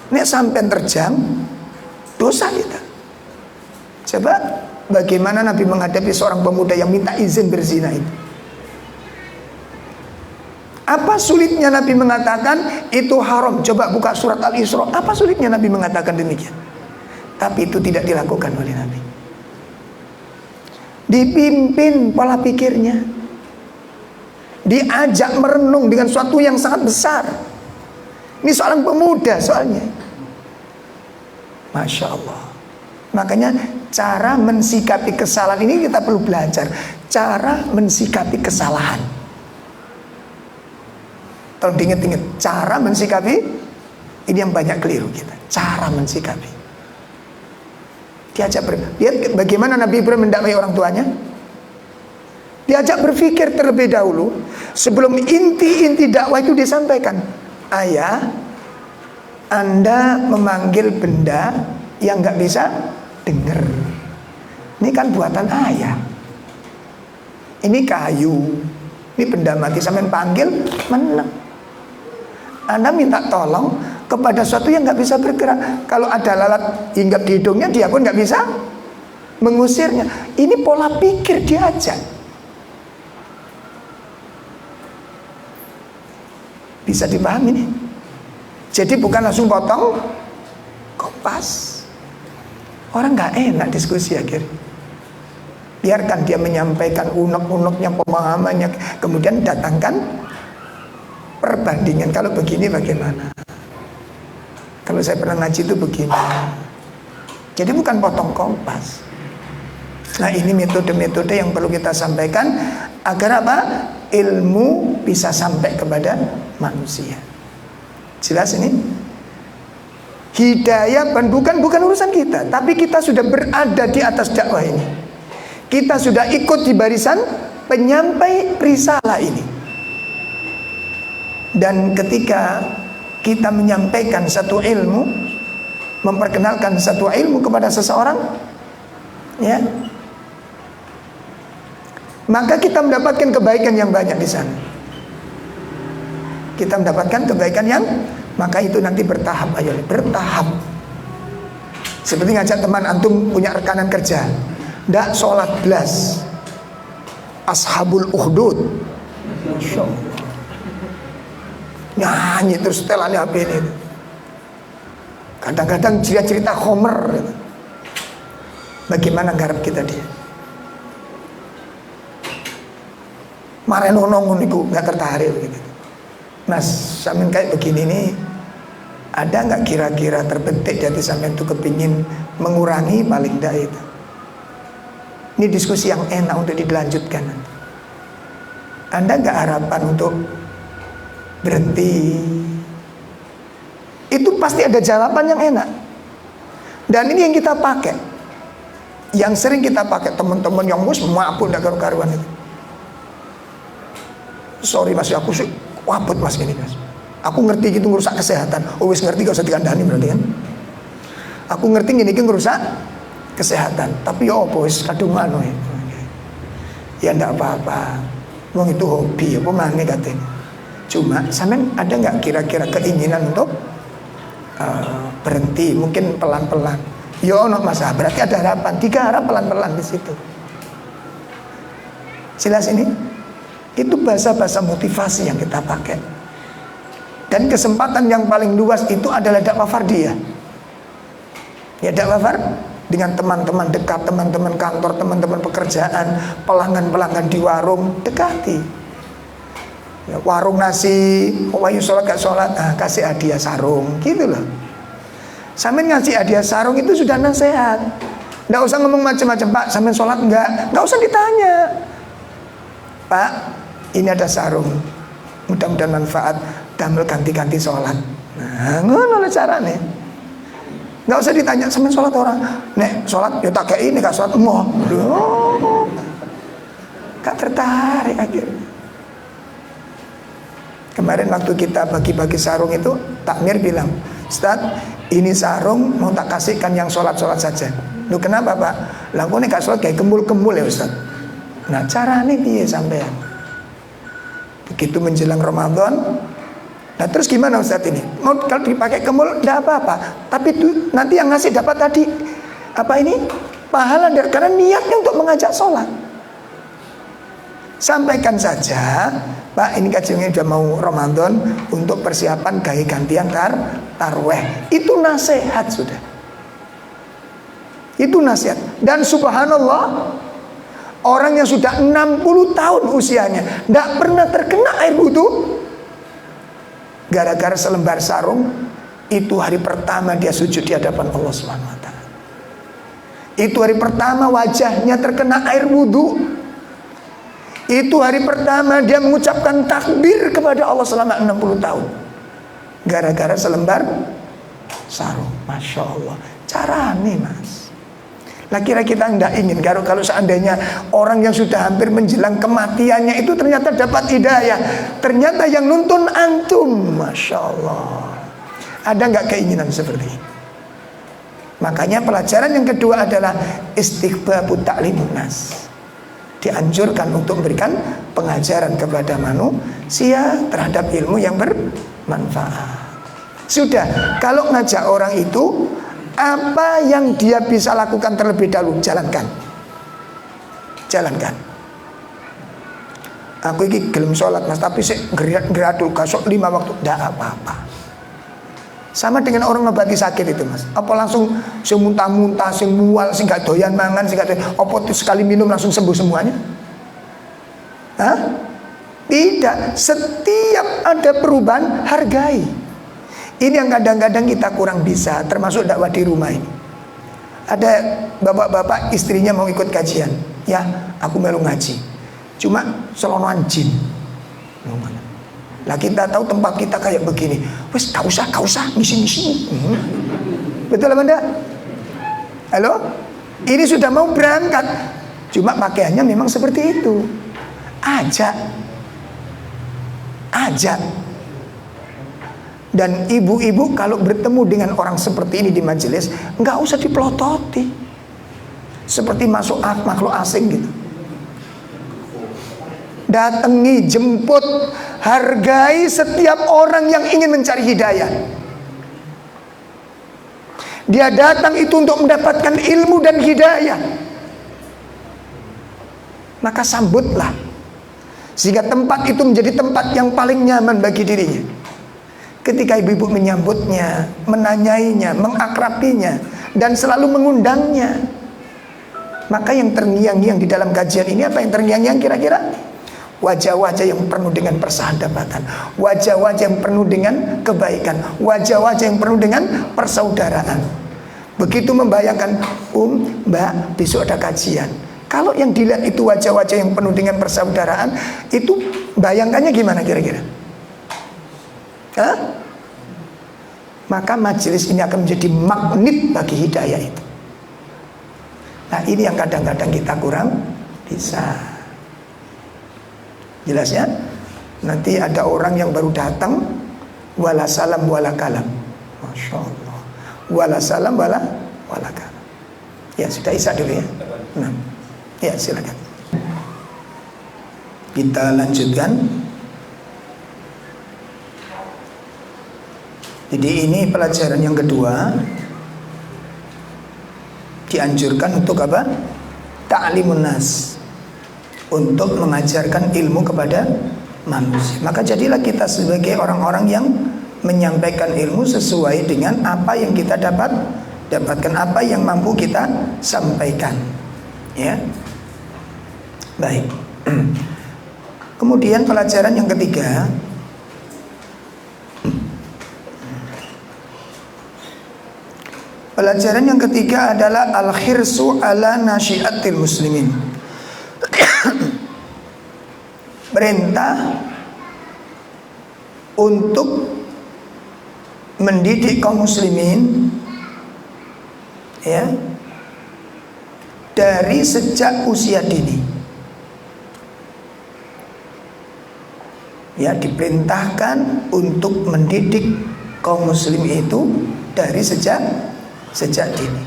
Nek sampai terjang dosa kita. Coba bagaimana Nabi menghadapi seorang pemuda yang minta izin berzina itu. Apa sulitnya Nabi mengatakan itu haram? Coba buka surat Al-Isra. Apa sulitnya Nabi mengatakan demikian? Tapi itu tidak dilakukan oleh Nabi. Dipimpin pola pikirnya, diajak merenung dengan suatu yang sangat besar. Ini seorang pemuda soalnya. Masya Allah. Makanya cara mensikapi kesalahan ini kita perlu belajar. Cara mensikapi kesalahan. Tolong diingat-ingat. Cara mensikapi, ini yang banyak keliru kita. Cara mensikapi. Diajak lihat bagaimana Nabi Ibrahim mendakwai orang tuanya. Diajak berpikir terlebih dahulu sebelum inti-inti dakwah itu disampaikan. Ayah, Anda memanggil benda yang nggak bisa dengar. Ini kan buatan ayah. Ini kayu, ini benda mati, sampai panggil menang. Anda minta tolong kepada sesuatu yang nggak bisa bergerak. Kalau ada lalat hinggap di hidungnya, dia pun nggak bisa mengusirnya. Ini pola pikir diajak. Bisa dipahami nih. Jadi bukan langsung potong Kompas. Orang nggak enak diskusi akhirnya. Biarkan dia menyampaikan unek-uneknya, pemahamannya, kemudian datangkan perbandingan. Kalau begini bagaimana? Kalau saya pernah ngaji itu begini. Jadi bukan potong Kompas. Nah, ini metode-metode yang perlu kita sampaikan agar apa? Ilmu bisa sampai kepada manusia. Jelas ini? Hidayah bukan urusan kita, tapi kita sudah berada di atas dakwah ini. Kita sudah ikut di barisan penyampai risalah ini. Dan ketika kita menyampaikan satu ilmu, memperkenalkan satu ilmu kepada seseorang, ya, maka kita mendapatkan kebaikan yang banyak di sana. Kita mendapatkan kebaikan yang, maka itu nanti bertahap, ayo bertahap. Seperti ngajak teman antum punya rekanan kerja, ndak sholat belas, ashabul ukhdud, Masya Allah, nyanyi terus setelannya HP ini. Kadang-kadang cerita Homer. Bagaimana garap kita dia? Mare nonong niku nggak tertarik gitu. Mas, sampean kayak begini nih, ada nggak kira-kira terbetik di hati sampean tuh kepingin mengurangi paling enggak itu? Ini diskusi yang enak untuk dilanjutkan. Anda nggak harapan untuk berhenti? Itu pasti ada jawaban yang enak. Dan ini yang kita pakai, yang sering kita pakai teman-teman yang mus maupun dak karu-karuan itu. Sorry mas, aku sih wabut mas gini mas. Aku ngerti gitu ngerusak kesehatan. Oh wis ngerti gak usah dikandani berarti kan. Aku ngerti gini kan ngerusak kesehatan. Tapi ya apa wis kadung anu ya ndak apa-apa. Wong itu hobi apa maneh katanya. Cuma sampean ada nggak kira-kira keinginan untuk berhenti, mungkin pelan-pelan. Ya ono mas, berarti ada harapan. 3 harap pelan-pelan di situ. Jelas ini? Itu bahasa-bahasa motivasi yang kita pakai. Dan kesempatan yang paling luas itu adalah dakwah fardiyah. Ya dakwah dengan teman-teman dekat, teman-teman kantor, teman-teman pekerjaan, pelanggan-pelanggan di warung, dekati. Ya, warung nasi, wayu sholat gak sholat, kasih hadiah sarung, gitu loh. Sampai ngasih hadiah sarung itu sudah nasihat. Nggak usah ngomong macam-macam, Pak, sampai sholat nggak usah ditanya. Pak, ini ada sarung, mudah-mudahan manfaat, damel ganti-ganti sholat. Nah, ngono carane. Nggak usah ditanya, sampean sholat orang, nek sholat ya tak kayak ini, gak sholat mau, gak tertarik akhirnya. Kemarin waktu kita bagi-bagi sarung itu, takmir bilang, Ustaz, ini sarung mau tak kasihkan yang sholat-sholat saja. Lu kenapa Pak? Lah kok nek gak sholat kayak gembul-gembul ya Ustaz. Nah carane piye sampean? Begitu menjelang Ramadan, nah terus gimana Ustaz ini? Mau kalau dipakai kemul enggak apa-apa, tapi itu nanti yang ngasih dapat tadi apa ini? Pahala karena niatnya untuk mengajak sholat. Sampaikan saja, Pak, ini kajiannya sudah mau Ramadan untuk persiapan gaya gantian tarweh. Itu nasihat sudah. Itu nasihat. Dan subhanallah, orang yang sudah 60 tahun usianya tidak pernah terkena air wudu gara-gara selembar sarung. Itu hari pertama dia sujud di hadapan Allah SWT. Itu hari pertama wajahnya terkena air wudu. Itu hari pertama dia mengucapkan takbir kepada Allah selama 60 tahun gara-gara selembar sarung. Masya Allah, carane mas. Lah kira kita tidak ingin kalau seandainya orang yang sudah hampir menjelang kematiannya itu ternyata dapat hidayah, ternyata yang nuntun antum. Masya Allah, ada nggak keinginan seperti ini? Makanya pelajaran yang kedua adalah istighbabu ta'limun nas. Dianjurkan untuk memberikan pengajaran kepada manusia terhadap ilmu yang bermanfaat. Sudah, kalau ngajak orang itu, apa yang dia bisa lakukan terlebih dahulu, jalankan. Jalankan. Aku iki gelem sholat mas, tapi sik geradul kasok 5 waktu, ndak apa-apa. Sama dengan orang ngobati sakit itu mas. Apa langsung sing muntah-muntah, sing mual, sing gak doyan mangan, sing gak doyan, apa sekali minum langsung sembuh semuanya? Hah? Tidak. Setiap ada perubahan, hargai. Ini yang kadang-kadang kita kurang bisa, termasuk dakwah di rumah ini. Ada bapak-bapak istrinya mau ikut kajian, ya aku melu ngaji, cuma selonoan jin. Lah kita tahu tempat kita kayak begini, wes gak usah ngisi-ngisi. Betul apa enggak? Halo? Ini sudah mau berangkat, cuma pakaiannya memang seperti itu. Ajak. Dan ibu-ibu kalau bertemu dengan orang seperti ini di majelis, nggak usah dipelototi seperti masuk makhluk asing gitu. Datangi, jemput, hargai setiap orang yang ingin mencari hidayah. Dia datang itu untuk mendapatkan ilmu dan hidayah, maka sambutlah, sehingga tempat itu menjadi tempat yang paling nyaman bagi dirinya. Ketika ibu-ibu menyambutnya, menanyainya, mengakrabinya, dan selalu mengundangnya, maka yang terngiang-ngiang di dalam kajian ini apa yang terngiang-ngiang kira-kira? Wajah-wajah yang penuh dengan persahabatan, wajah-wajah yang penuh dengan kebaikan, wajah-wajah yang penuh dengan persaudaraan. Begitu membayangkan, Mbak, besok ada kajian. Kalau yang dilihat itu wajah-wajah yang penuh dengan persaudaraan, itu bayangkannya gimana kira-kira? Hah? Maka majelis ini akan menjadi magnet bagi hidayah itu. Nah ini yang kadang-kadang kita kurang bisa. Jelas ya? Nanti ada orang yang baru datang, wala salam wala kalam. Masya Allah. Wala salam wala kalam. Ya sudah isya dulu ya. Nah, ya silakan. Kita lanjutkan. Jadi ini pelajaran yang kedua. Dianjurkan untuk apa? Ta'limun nas, untuk mengajarkan ilmu kepada manusia. Maka jadilah kita sebagai orang-orang yang menyampaikan ilmu sesuai dengan apa yang kita dapatkan, apa yang mampu kita sampaikan. Ya. Baik. Kemudian pelajaran yang ketiga, pelajaran yang ketiga adalah al-khirsu ala nasyiatil muslimin. Perintah untuk mendidik kaum muslimin, ya, dari sejak usia dini. Ya, diperintahkan untuk mendidik kaum muslim itu dari sejak dini.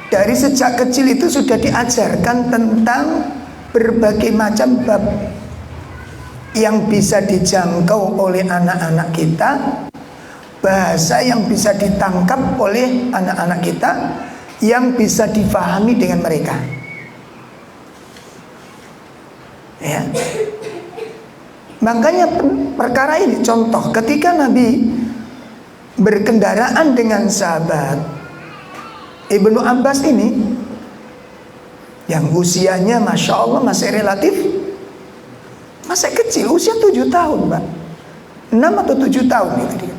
Dari sejak kecil itu sudah diajarkan tentang berbagai macam bab yang bisa dijangkau oleh anak-anak kita, bahasa yang bisa ditangkap oleh anak-anak kita, yang bisa difahami dengan mereka. Ya. Makanya perkara ini contoh ketika Nabi berkendaraan dengan sahabat Ibnu Abbas ini, yang usianya Masya Allah masih relatif, masih kecil, usia 7 tahun Pak, 6 atau 7 tahun itu dia.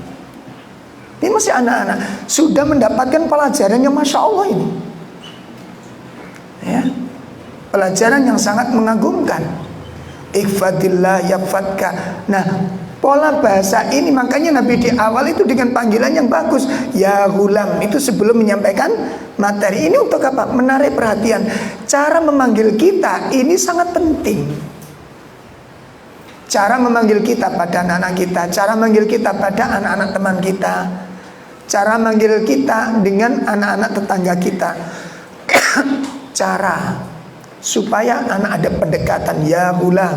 Ini masih anak-anak, sudah mendapatkan pelajaran yang Masya Allah ini, ya, pelajaran yang sangat mengagumkan. Ikhfadillah yafadka. Nah, pola bahasa ini makanya Nabi di awal itu dengan panggilan yang bagus, ya gulam, itu sebelum menyampaikan materi. Ini untuk apa? Menarik perhatian. Cara memanggil kita ini sangat penting. Cara memanggil kita pada anak-anak kita, cara memanggil kita pada anak-anak teman kita, cara memanggil kita dengan anak-anak tetangga kita. Cara supaya anak ada pendekatan, ya gulam.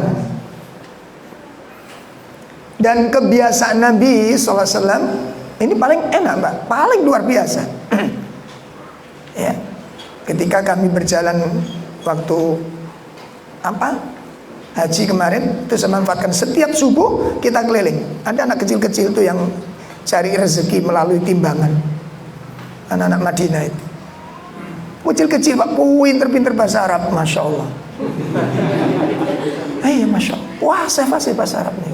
Dan kebiasaan Nabi SAW ini paling enak Mbak, paling luar biasa. Ya, ketika kami berjalan waktu haji kemarin itu saya manfaatkan setiap subuh kita keliling. Ada anak kecil-kecil tuh yang cari rezeki melalui timbangan. Anak-anak Madinah itu kecil-kecil Pak, pinter-pinter bahasa Arab, Masya Allah. Masya Allah. Wah, saya fasih bahasa Arab nih.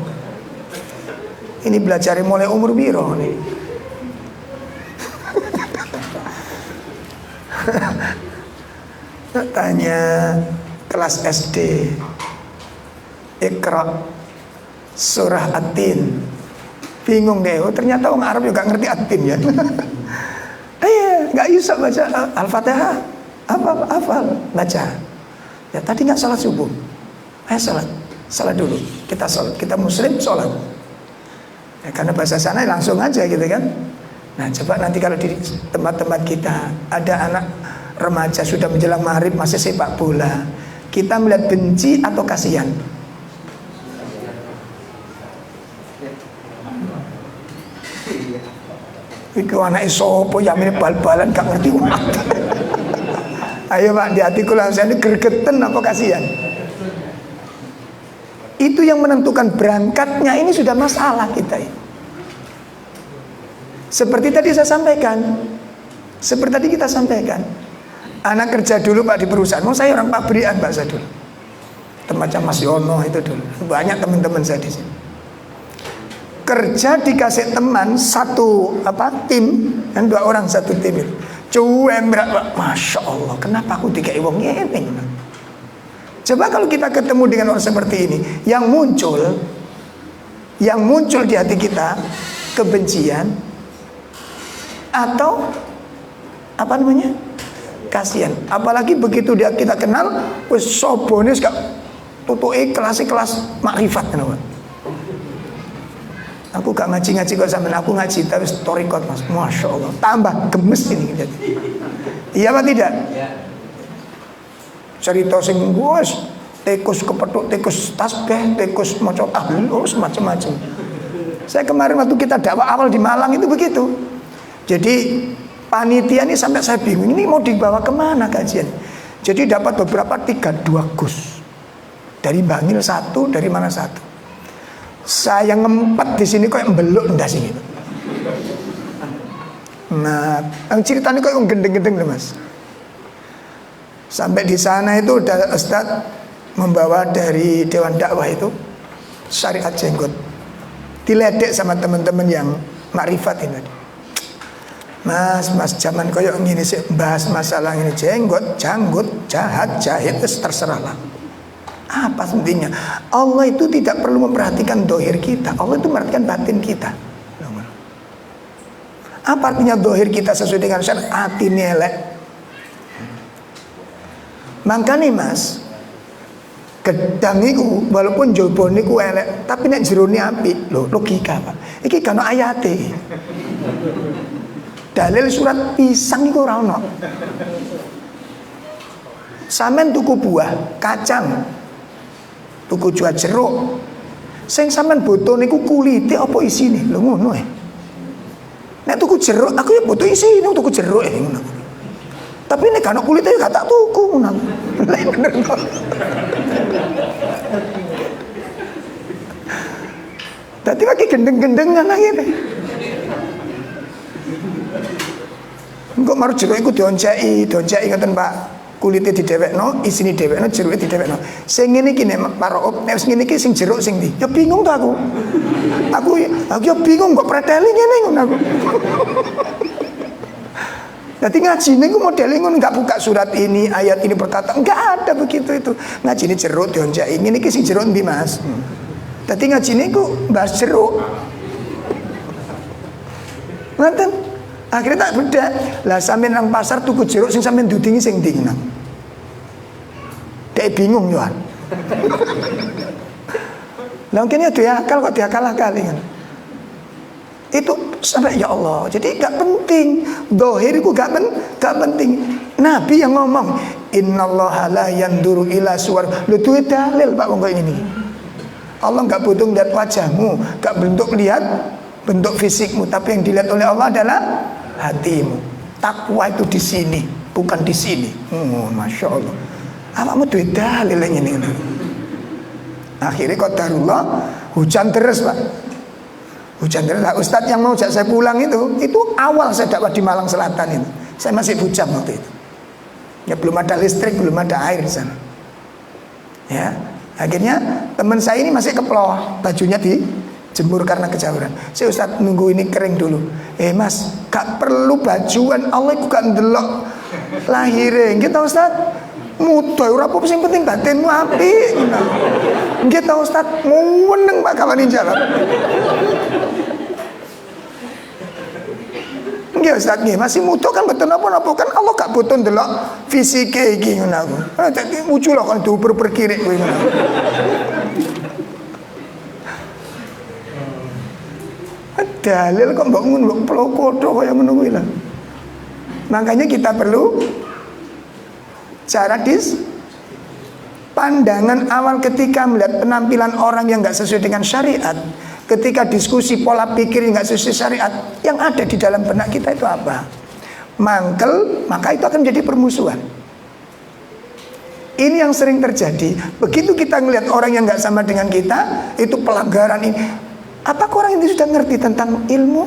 Ini belajar mulai umur biro nih. Tanya kelas SD, Iqra surah At-Tin. Bingung deh, ternyata orang Arab juga ngerti At-Tin ya. Nggak bisa baca Al-Fatihah. Hafal baca. Ya tadi nggak salat subuh. Salat dulu. Kita salat, kita muslim salat. Ya, karena bahasa sana langsung aja gitu kan. Nah coba nanti kalau di tempat-tempat kita ada anak remaja sudah menjelang maghrib masih sepak bola, kita melihat benci atau kasihan? Iku anak sopo yang ini bal-balan gak ngerti umat. Ayo Pak, di hatiku langsung ini gergeten apa kasihan? Itu yang menentukan berangkatnya ini sudah masalah kita ini. Seperti tadi saya sampaikan, seperti tadi kita sampaikan, anak kerja dulu Pak di perusahaan. Mau saya orang pabrikan Pak saya dulu. Temacam Mas Yono itu dulu. Banyak teman-teman saya di sini. Kerja dikasih teman satu tim dan 2 orang satu tim itu. Cuembrak Pak. Masya Allah, kenapa aku dikai wong ngene? Coba kalau kita ketemu dengan orang seperti ini, yang muncul di hati kita kebencian atau kasihan. Apalagi begitu kita kenal, wis sobone gak tutuke kelas makrifat kenapa? Aku gak ngaji kok sampean, aku ngaji tapi torikot Mas. Masya Allah, tambah gemes ini. Iya apa tidak? Cerita sing wis tikus kepethuk, tikus tasbih, tikus maca tahlil, macam-macam. Saya kemarin waktu kita dakwah awal di Malang itu begitu. Jadi panitia ini sampai saya bingung, ini mau dibawa kemana kajian? Jadi dapat beberapa 2 gus. Dari Bangil 1, dari mana 1. Saya ngempet di sini kok mbeluk ndas gitu. Nah, yang ceritanya kok gendeng-gendeng loh Mas. Sampai di sana itu udah Ustaz membawa dari Dewan Dakwah itu syariat jenggot. Diledek sama teman-teman yang makrifat ini. Mas zaman koyo ngene sih bahas masalah ini jenggot, janggut, jahat, jahit terserah lah. Apa sebenarnya? Allah itu tidak perlu memperhatikan dohir kita. Allah itu memperhatikan batin kita. Apa artinya dohir kita sesuai dengan syariat? Hati elek. Makanya Mas, gedang itu walaupun jobone ku elek, tapi nek jerone apik. Lho, logika Pak. Iki kan ayate. Dalil surat pisang iku ora ono. Sampeyan tuku buah, kacang, tuku jual jeruk. Sing sampean butuh niku kulite apa isine? Lho ngono e. Nek tuku jeruk aku ya butuh isine, tuku jeruk ngono. Tapi nek ana kulite gak tak tuku ngono. Lah bener kok. Dadi wae gendeng-gendengan ngene. Engko maru jeruk iku dionceki ngoten Pak. Kulite didhewekno, isine didhewekno, jeruke didhewekno. Sing ngene iki nek Pak nek sing ngene iki sing jeruk sing ndi? Ya bingung to aku. Aku ya bingung kok preteli ngene ngono aku. Dadi ngajine ku modele ngono, enggak buka surat ini, ayat ini berkata, enggak ada begitu itu. Ngajine jeruk dionceki. Ngene iki sing jeruk ndi, Mas? Dadi ngajine ku bahas jeruk. Ngoten. Akhirnya tak beda. Lah sampean nang pasar tuku jeruk sing sampean dudingi sing ndi nang. Dek bingung yo. Lah mungkin ya diakal kok diakal-akali kan. Itu sampai ya Allah. Jadi gak penting. Dohir itu gak penting. Nabi yang ngomong, innallaha la yanduru ila suwar. Lu duwe dalil Pak wong ini. Allah gak butuh lihat wajahmu, gak bentuk lihat bentuk fisikmu, tapi yang dilihat oleh Allah adalah hatimu. Takwa itu di sini, bukan di sini. Masya Allah. Awakmu duwe dalil ngene. Akhirnya qadarullah hujan terus Pak. Hujan terus. Nah, Ustadz yang mau ajak saya pulang itu awal saya dakwah di Malang Selatan itu. Saya masih bujang waktu itu. Ya belum ada listrik, belum ada air di sana. Ya, akhirnya teman saya ini masih keploh, bajunya dijemur karena kejauhan. Saya Ustadz nunggu ini kering dulu. Mas, gak perlu bajuan, Allah itu gak ndelok lahire. Gitu Ustadz. Mudah ora apa sing penting batinmu apik. Nggih ta Ustaz, muweneng Pak kawani jawab. Nggih Ustaz, nggih masih muda kan betul napa-napa kan Allah gak butuh ndelok fisike iki ngono aku. Dadi muncul kan diuber-uber kirik kowe ngono. Dalil kok mbok ngono ploko-ploko kaya ngono kuwi lho. Makanya kita perlu cara pandangan awal ketika melihat penampilan orang yang gak sesuai dengan syariat, ketika diskusi pola pikir yang gak sesuai syariat, yang ada di dalam benak kita itu apa? Mangkel, maka itu akan menjadi permusuhan. Ini yang sering terjadi. Begitu kita melihat orang yang gak sama dengan kita, itu pelanggaran ini. Apakah orang ini sudah ngerti tentang ilmu?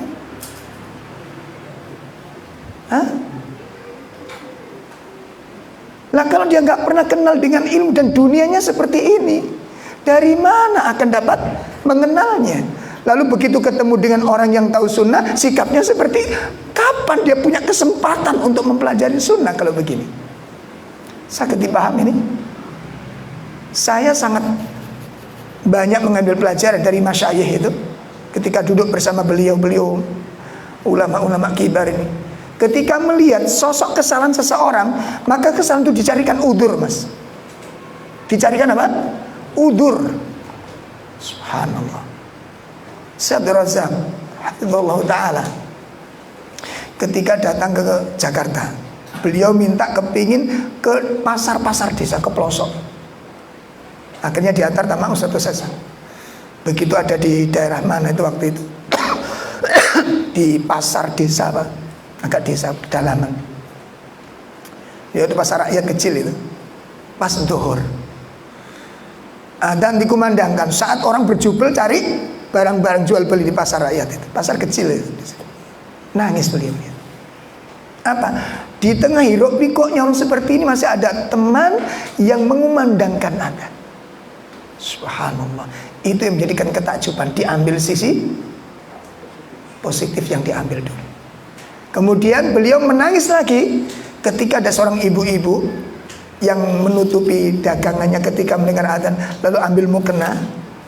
Hah? Lah kalau dia nggak pernah kenal dengan ilmu dan dunianya seperti ini, dari mana akan dapat mengenalnya? Lalu begitu ketemu dengan orang yang tahu sunnah, sikapnya seperti kapan dia punya kesempatan untuk mempelajari sunnah kalau begini? Sakit dipaham ini? Saya sangat banyak mengambil pelajaran dari masyayikh itu ketika duduk bersama beliau-beliau ulama-ulama kibar ini. Ketika melihat sosok kesalahan seseorang, maka kesalahan itu dicarikan udur, Mas. Dicarikan apa? Udur. Subhanallah. Syekh Abdul Razak hafizallahu taala ketika datang ke Jakarta, beliau minta kepingin ke pasar-pasar desa, ke pelosok. Akhirnya diantar sama Ustadz Sasa. Begitu ada di daerah mana itu waktu itu di pasar desa Pak, agak desa pedalaman, yaitu pasar rakyat kecil itu, pas zuhur. Dan dikumandangkan saat orang berjubel cari barang-barang jual beli di pasar rakyat itu, pasar kecil itu. Nangis beliau. Apa? Di tengah hiruk pikuknya orang seperti ini masih ada teman yang mengumandangkan Anda. Subhanallah. Itu yang menjadikan ketakjuban. Diambil sisi positif yang diambil dulu. Kemudian beliau menangis lagi ketika ada seorang ibu-ibu yang menutupi dagangannya ketika mendengar adzan, lalu ambil mukena,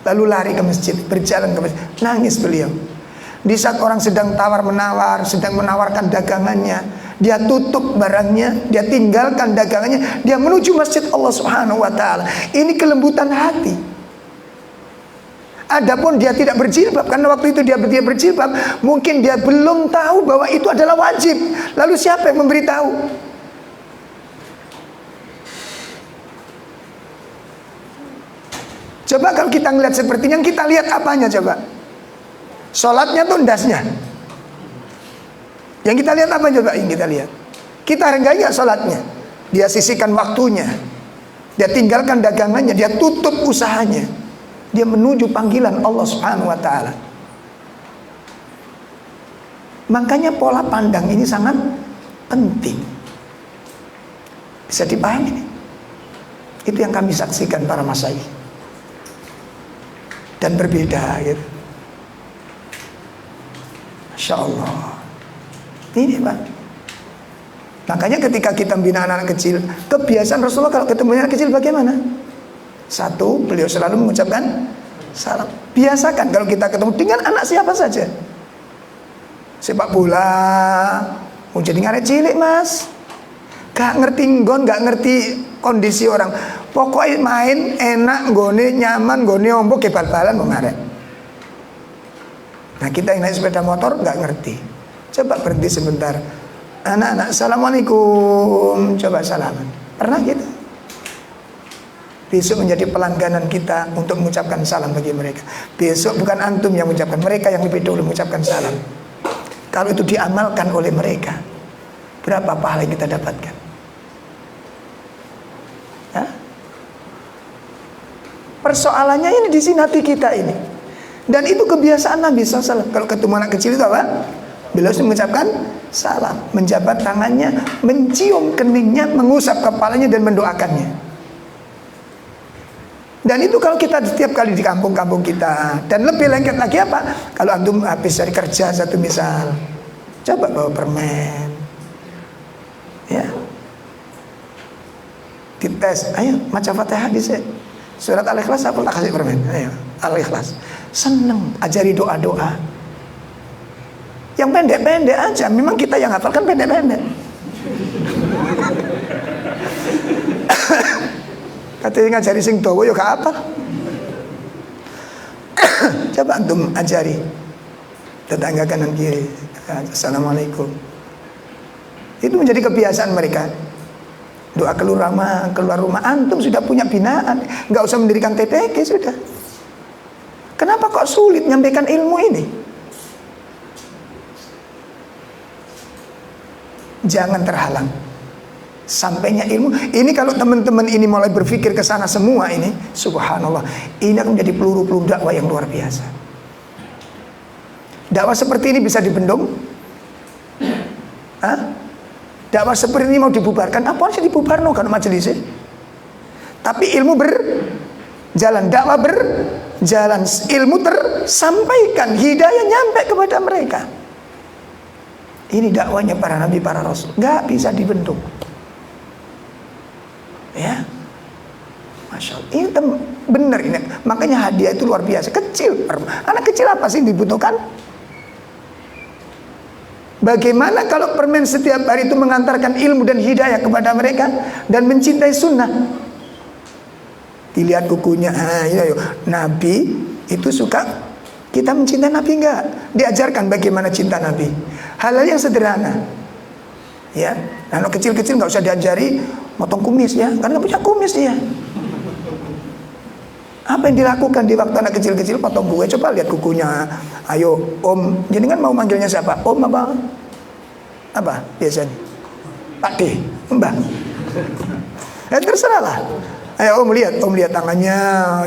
lalu lari ke masjid, berjalan ke masjid. Nangis beliau. Di saat orang sedang tawar-menawar, sedang menawarkan dagangannya, dia tutup barangnya, dia tinggalkan dagangannya, dia menuju masjid Allah Subhanahu wa taala. Ini kelembutan hati. Adapun dia tidak berjilbab, karena waktu itu dia berjilbab, mungkin dia belum tahu bahwa itu adalah wajib. Lalu siapa yang memberitahu? Coba kalau kita ngelihat seperti yang kita lihat apanya coba? Sholatnya tuh ndasnya. Yang kita lihat apa coba? Yang kita lihat, kita hargai gak sholatnya? Dia sisihkan waktunya, dia tinggalkan dagangannya, dia tutup usahanya, dia menuju panggilan Allah Subhanahu wa taala. Makanya pola pandang ini sangat penting. Bisa dipahami ini? Itu yang kami saksikan para masyayikh. Dan berbeda gitu. Masya Allah. Ini Pak. Makanya ketika kita membina anak-anak kecil, kebiasaan Rasulullah kalau ketemu anak kecil bagaimana? Satu, beliau selalu mengucapkan salam. Biasakan kalau kita ketemu dengan anak siapa saja. Sepak bola, mau jadi ngaret cilik Mas, gak ngerti nggon, gak ngerti kondisi orang. Pokoknya main enak, nggone nyaman, nggone ombo ke bal-balan mau ngaret. Nah kita yang naik sepeda motor gak ngerti. Coba berhenti sebentar. Anak-anak, assalamualaikum, coba salaman. Pernah gitu? Besok menjadi pelangganan kita untuk mengucapkan salam bagi mereka. Besok bukan antum yang mengucapkan, mereka yang lebih dulu mengucapkan salam. Kalau itu diamalkan oleh mereka, berapa pahala yang kita dapatkan? Ya? persoalannya ini di sini hati kita ini. Dan itu kebiasaan Nabi SAW. Kalau ketemu anak kecil itu apa? Beliau mengucapkan salam, menjabat tangannya, mencium keningnya, mengusap kepalanya dan mendoakannya. Dan itu kalau kita setiap kali di kampung-kampung kita. Dan lebih lengket lagi apa? Kalau antum habis dari kerja satu misal, coba bawa permen, ya, dites, ayo maca Fatihah di surat Al-Ikhlas, apa tak kasih permen, ayo Al-Ikhlas, seneng, ajari doa-doa yang pendek-pendek aja. Memang kita yang hafalkan pendek-pendek. Katanya ngajari sing dawa ya gak apa. Coba antum ajari tetangga kanan kiri, assalamualaikum. Itu menjadi kebiasaan mereka. Doa keluar rumah antum sudah punya binaan, nggak usah mendirikan TPG sudah. Kenapa kok sulit nyampaikan ilmu ini? Jangan terhalang sampainya ilmu ini. Kalau teman-teman ini mulai berpikir ke sana semua ini, subhanallah, ini akan menjadi peluru-peluru dakwah yang luar biasa. Dakwah seperti ini bisa dibendung? Dakwah seperti ini mau dibubarkan? Apa sih dibubarkan kan majelisnya? Tapi ilmu berjalan, dakwah berjalan, ilmu tersampaikan, hidayah nyampe kepada mereka. Ini dakwanya para nabi, para rasul, nggak bisa dibendung. Ya, masya Allah, ini benar ini. Makanya hadiah itu luar biasa. Kecil, anak kecil apa sih dibutuhkan? Bagaimana kalau permen setiap hari itu mengantarkan ilmu dan hidayah kepada mereka dan mencintai sunnah? Dilihat kukunya, Nabi itu suka. Kita mencintai Nabi enggak? Diajarkan bagaimana cinta Nabi. Hal-hal yang sederhana. Ya, anak kecil-kecil nggak usah diajari motong kumis ya, karena nggak punya kumis dia. Apa yang dilakukan di waktu anak kecil-kecil potong gue? Coba lihat kukunya. Ayo om, jadi kan mau manggilnya siapa? Om apa biasanya? Pak D, Mbak. Terserah lah. Ayo om lihat tangannya,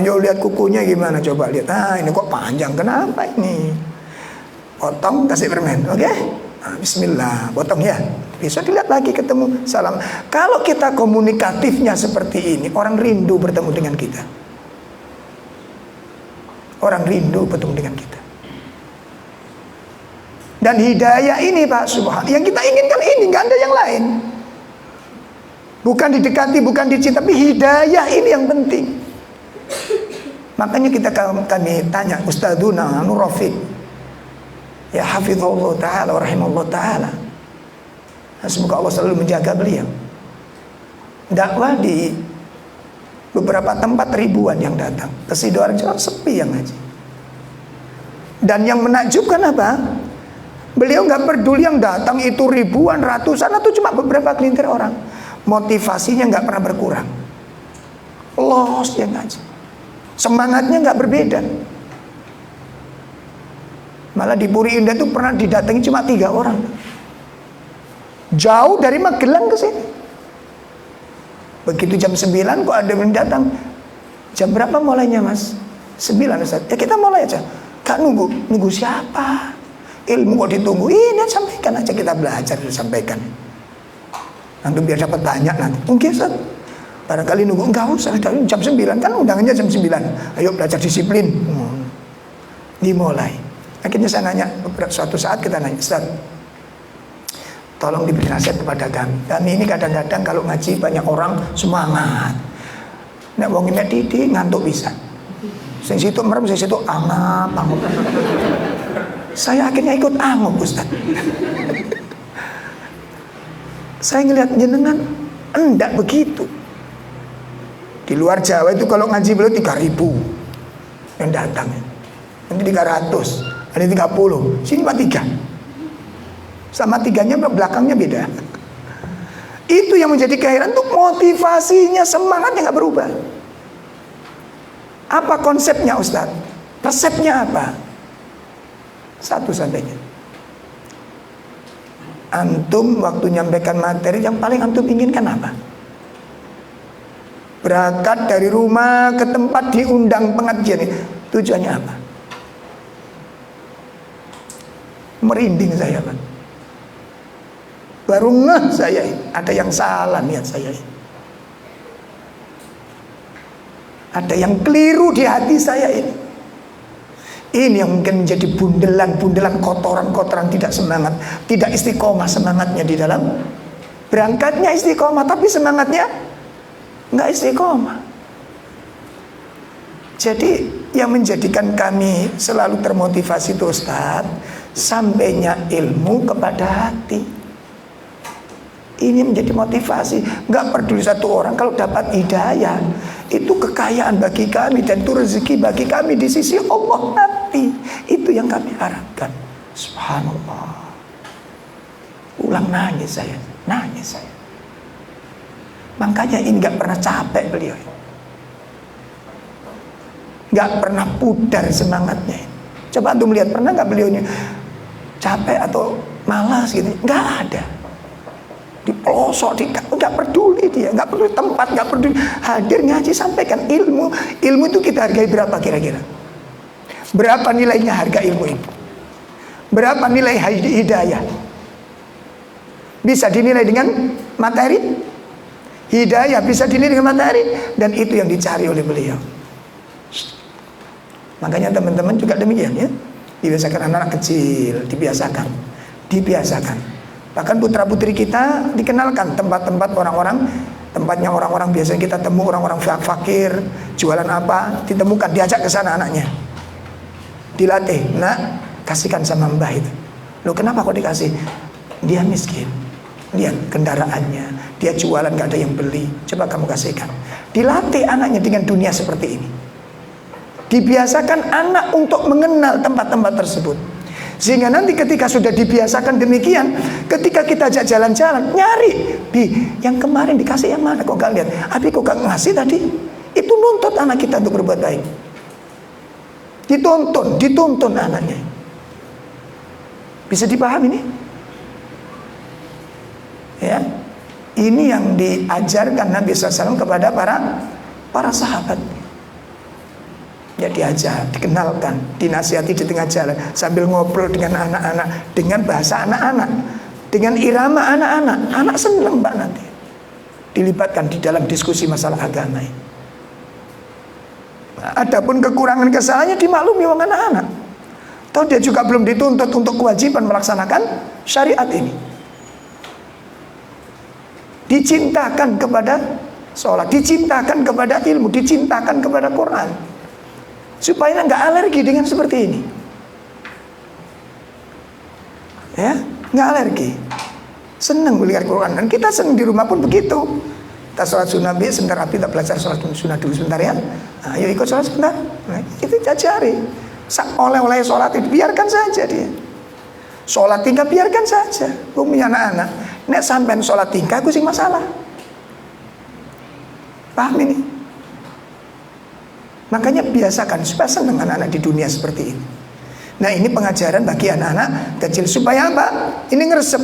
yo lihat kukunya gimana, coba lihat. Ini kok panjang, kenapa ini? Potong, kasih permen, oke? Bismillah, potong ya. Besok dilihat lagi ketemu, salam. Kalau kita komunikatifnya seperti ini, orang rindu bertemu dengan kita. Orang rindu bertemu dengan kita. Dan hidayah ini Pak Subhan, yang kita inginkan ini, nggak ada yang lain. Bukan didekati, bukan dicinta, tapi hidayah ini yang penting. Makanya kami tanya Ustadzuna Nur Rafiq, ya hafizahullah ta'ala wa rahimahullah ta'ala, semoga Allah selalu menjaga beliau. Dakwah di beberapa tempat ribuan yang datang, ke Sidoarjo sepi yang ngaji. Dan yang menakjubkan apa? Beliau nggak peduli yang datang itu ribuan, ratusan, atau cuma beberapa gelintir orang. Motivasinya nggak pernah berkurang. Los dia ngaji. Semangatnya nggak berbeda. Malah di Puri Indah itu pernah didatangi cuma 3 orang. Jauh dari Magelang ke sini. Begitu jam 9 kok ada yang datang. Jam berapa mulainya mas? 9 Ustaz. Ya kita mulai aja. Gak nunggu siapa? Ilmu kok ditunggu? Ini sampaikan aja, kita belajar sampaikan. Nanti biar dapat banyak nanti. Mungkin Ustaz. Barangkali nunggu, enggak usah, jam 9 kan undangannya jam 9. Ayo belajar disiplin. Dimulai. Akhirnya saya nanya, suatu saat kita nanya, Ustaz, tolong diberi nasihat kepada kami. Kami ini kadang-kadang kalau ngaji banyak orang semangat. Nek wong nek titik ngantuk bisa. Sing situ merem, sing situ angap. Saya akhirnya ikut angop Ustaz. Saya ngelihat jenengan enggak begitu. Di luar Jawa itu kalau ngaji beliau 3.000 yang datang. Nanti 300, ada 30. Sini cuma 3. Sama 3-nya belakangnya beda. Itu yang menjadi kehairan tuh, motivasinya, semangatnya nggak berubah. Apa konsepnya Ustaz? Resepnya apa? Satu sampainya. Antum waktu nyampaikan materi yang paling antum inginkan apa? Berangkat dari rumah ke tempat diundang pengajian, tujuannya apa? Merinding saya, Pak. Baru ngeh saya, ada yang salah niat saya. Ada yang keliru di hati saya ini. Ini yang mungkin menjadi bundelan-bundelan, kotoran-kotoran tidak semangat, tidak istiqomah semangatnya di dalam berangkatnya istiqomah, tapi semangatnya nggak istiqomah. Jadi yang menjadikan kami selalu termotivasi itu Ustaz, sampainya ilmu kepada hati. Ini menjadi motivasi. Nggak peduli satu orang kalau dapat hidayah, itu kekayaan bagi kami dan itu rezeki bagi kami di sisi Allah nanti. Itu yang kami harapkan. Subhanallah. Ulang nangis saya. Makanya ini nggak pernah capek beliau. Nggak pernah pudar semangatnya. Coba antum lihat, pernah nggak beliau ini capek atau malas gitu? Nggak ada. Di pelosok, nggak peduli dia, nggak peduli tempat, nggak peduli, hadir ngaji, sampaikan ilmu. Ilmu itu kita hargai berapa kira-kira? Berapa nilainya harga ilmu itu? Berapa nilai hidayah? Bisa dinilai dengan materi? Hidayah bisa dinilai dengan materi, dan itu yang dicari oleh beliau. Makanya teman-teman juga demikian ya, dibiasakan anak-anak kecil, dibiasakan. Bahkan putra-putri kita dikenalkan tempat-tempat orang-orang, tempatnya orang-orang biasanya kita temu, orang-orang fakir, jualan apa, ditemukan, diajak ke sana anaknya. Dilatih, nak, kasihkan sama mbah itu. Loh kenapa kok dikasih? Dia miskin. Lihat kendaraannya, dia jualan gak ada yang beli. Coba kamu kasihkan. Dilatih anaknya dengan dunia seperti ini. Dibiasakan anak untuk mengenal tempat-tempat tersebut. Sehingga nanti ketika sudah dibiasakan demikian, ketika kita ajak jalan-jalan, nyari, yang kemarin dikasih yang mana, kok gak lihat? Abi kok gak ngasih tadi? Itu nuntut anak kita untuk berbuat baik. Dituntun anaknya. Bisa dipahami ini? Ya, ini yang diajarkan Nabi SAW kepada para sahabat. Ya diajar, dikenalkan, dinasihati di tengah jalan, sambil ngobrol dengan anak-anak, dengan bahasa anak-anak, dengan irama anak-anak. Anak senang Pak nanti dilibatkan di dalam diskusi masalah agama ini. Adapun kekurangan kesalahannya dimaklumi oleh anak-anak. Toh dia juga belum dituntut untuk kewajiban melaksanakan syariat ini. Dicintakan kepada sholat, dicintakan kepada ilmu, dicintakan kepada Quran, supaya nggak alergi dengan seperti ini. Ya, nggak alergi. Senang belajar Quran, dan kita senang di rumah pun begitu. Kita sholat sunnah sebentar, Abi kita belajar sholat sunnah dulu sebentar ya. Nah, ayo ikut sholat sebentar. Nah, itu cari. Oleh-oleh sholat itu biarkan saja dia. Sholat tingkah biarkan saja. Punya anak-anak. Nek sampean sholat tingkah aku sih masalah. Paham ini? Makanya biasakan supaya senang anak-anak di dunia seperti ini. Nah ini pengajaran bagi anak-anak kecil supaya apa? Ini ngeresep.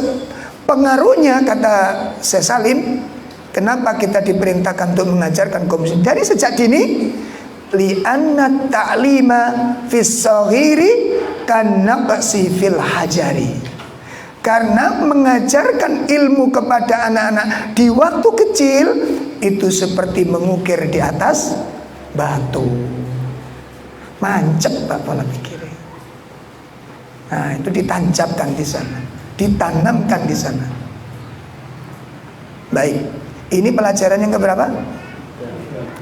Pengaruhnya kata Syekh Salim, kenapa kita diperintahkan untuk mengajarkan kaum muslimin dari sejak dini? Li'anna ta'lima fis shaghiri kanaqsi fil hajari. Karena mengajarkan ilmu kepada anak-anak di waktu kecil itu seperti mengukir di atas batu. Mancep Pak pola pikirnya. Nah itu ditancapkan di sana, ditanamkan di sana. Baik, ini pelajaran yang keberapa?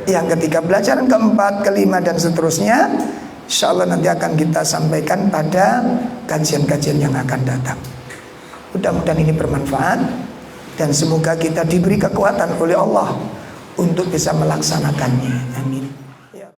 Yang ketiga. Pelajaran keempat, kelima dan seterusnya insyaallah nanti akan kita sampaikan pada kajian-kajian yang akan datang. Mudah-mudahan ini bermanfaat dan semoga kita diberi kekuatan oleh Allah untuk bisa melaksanakannya. Amin.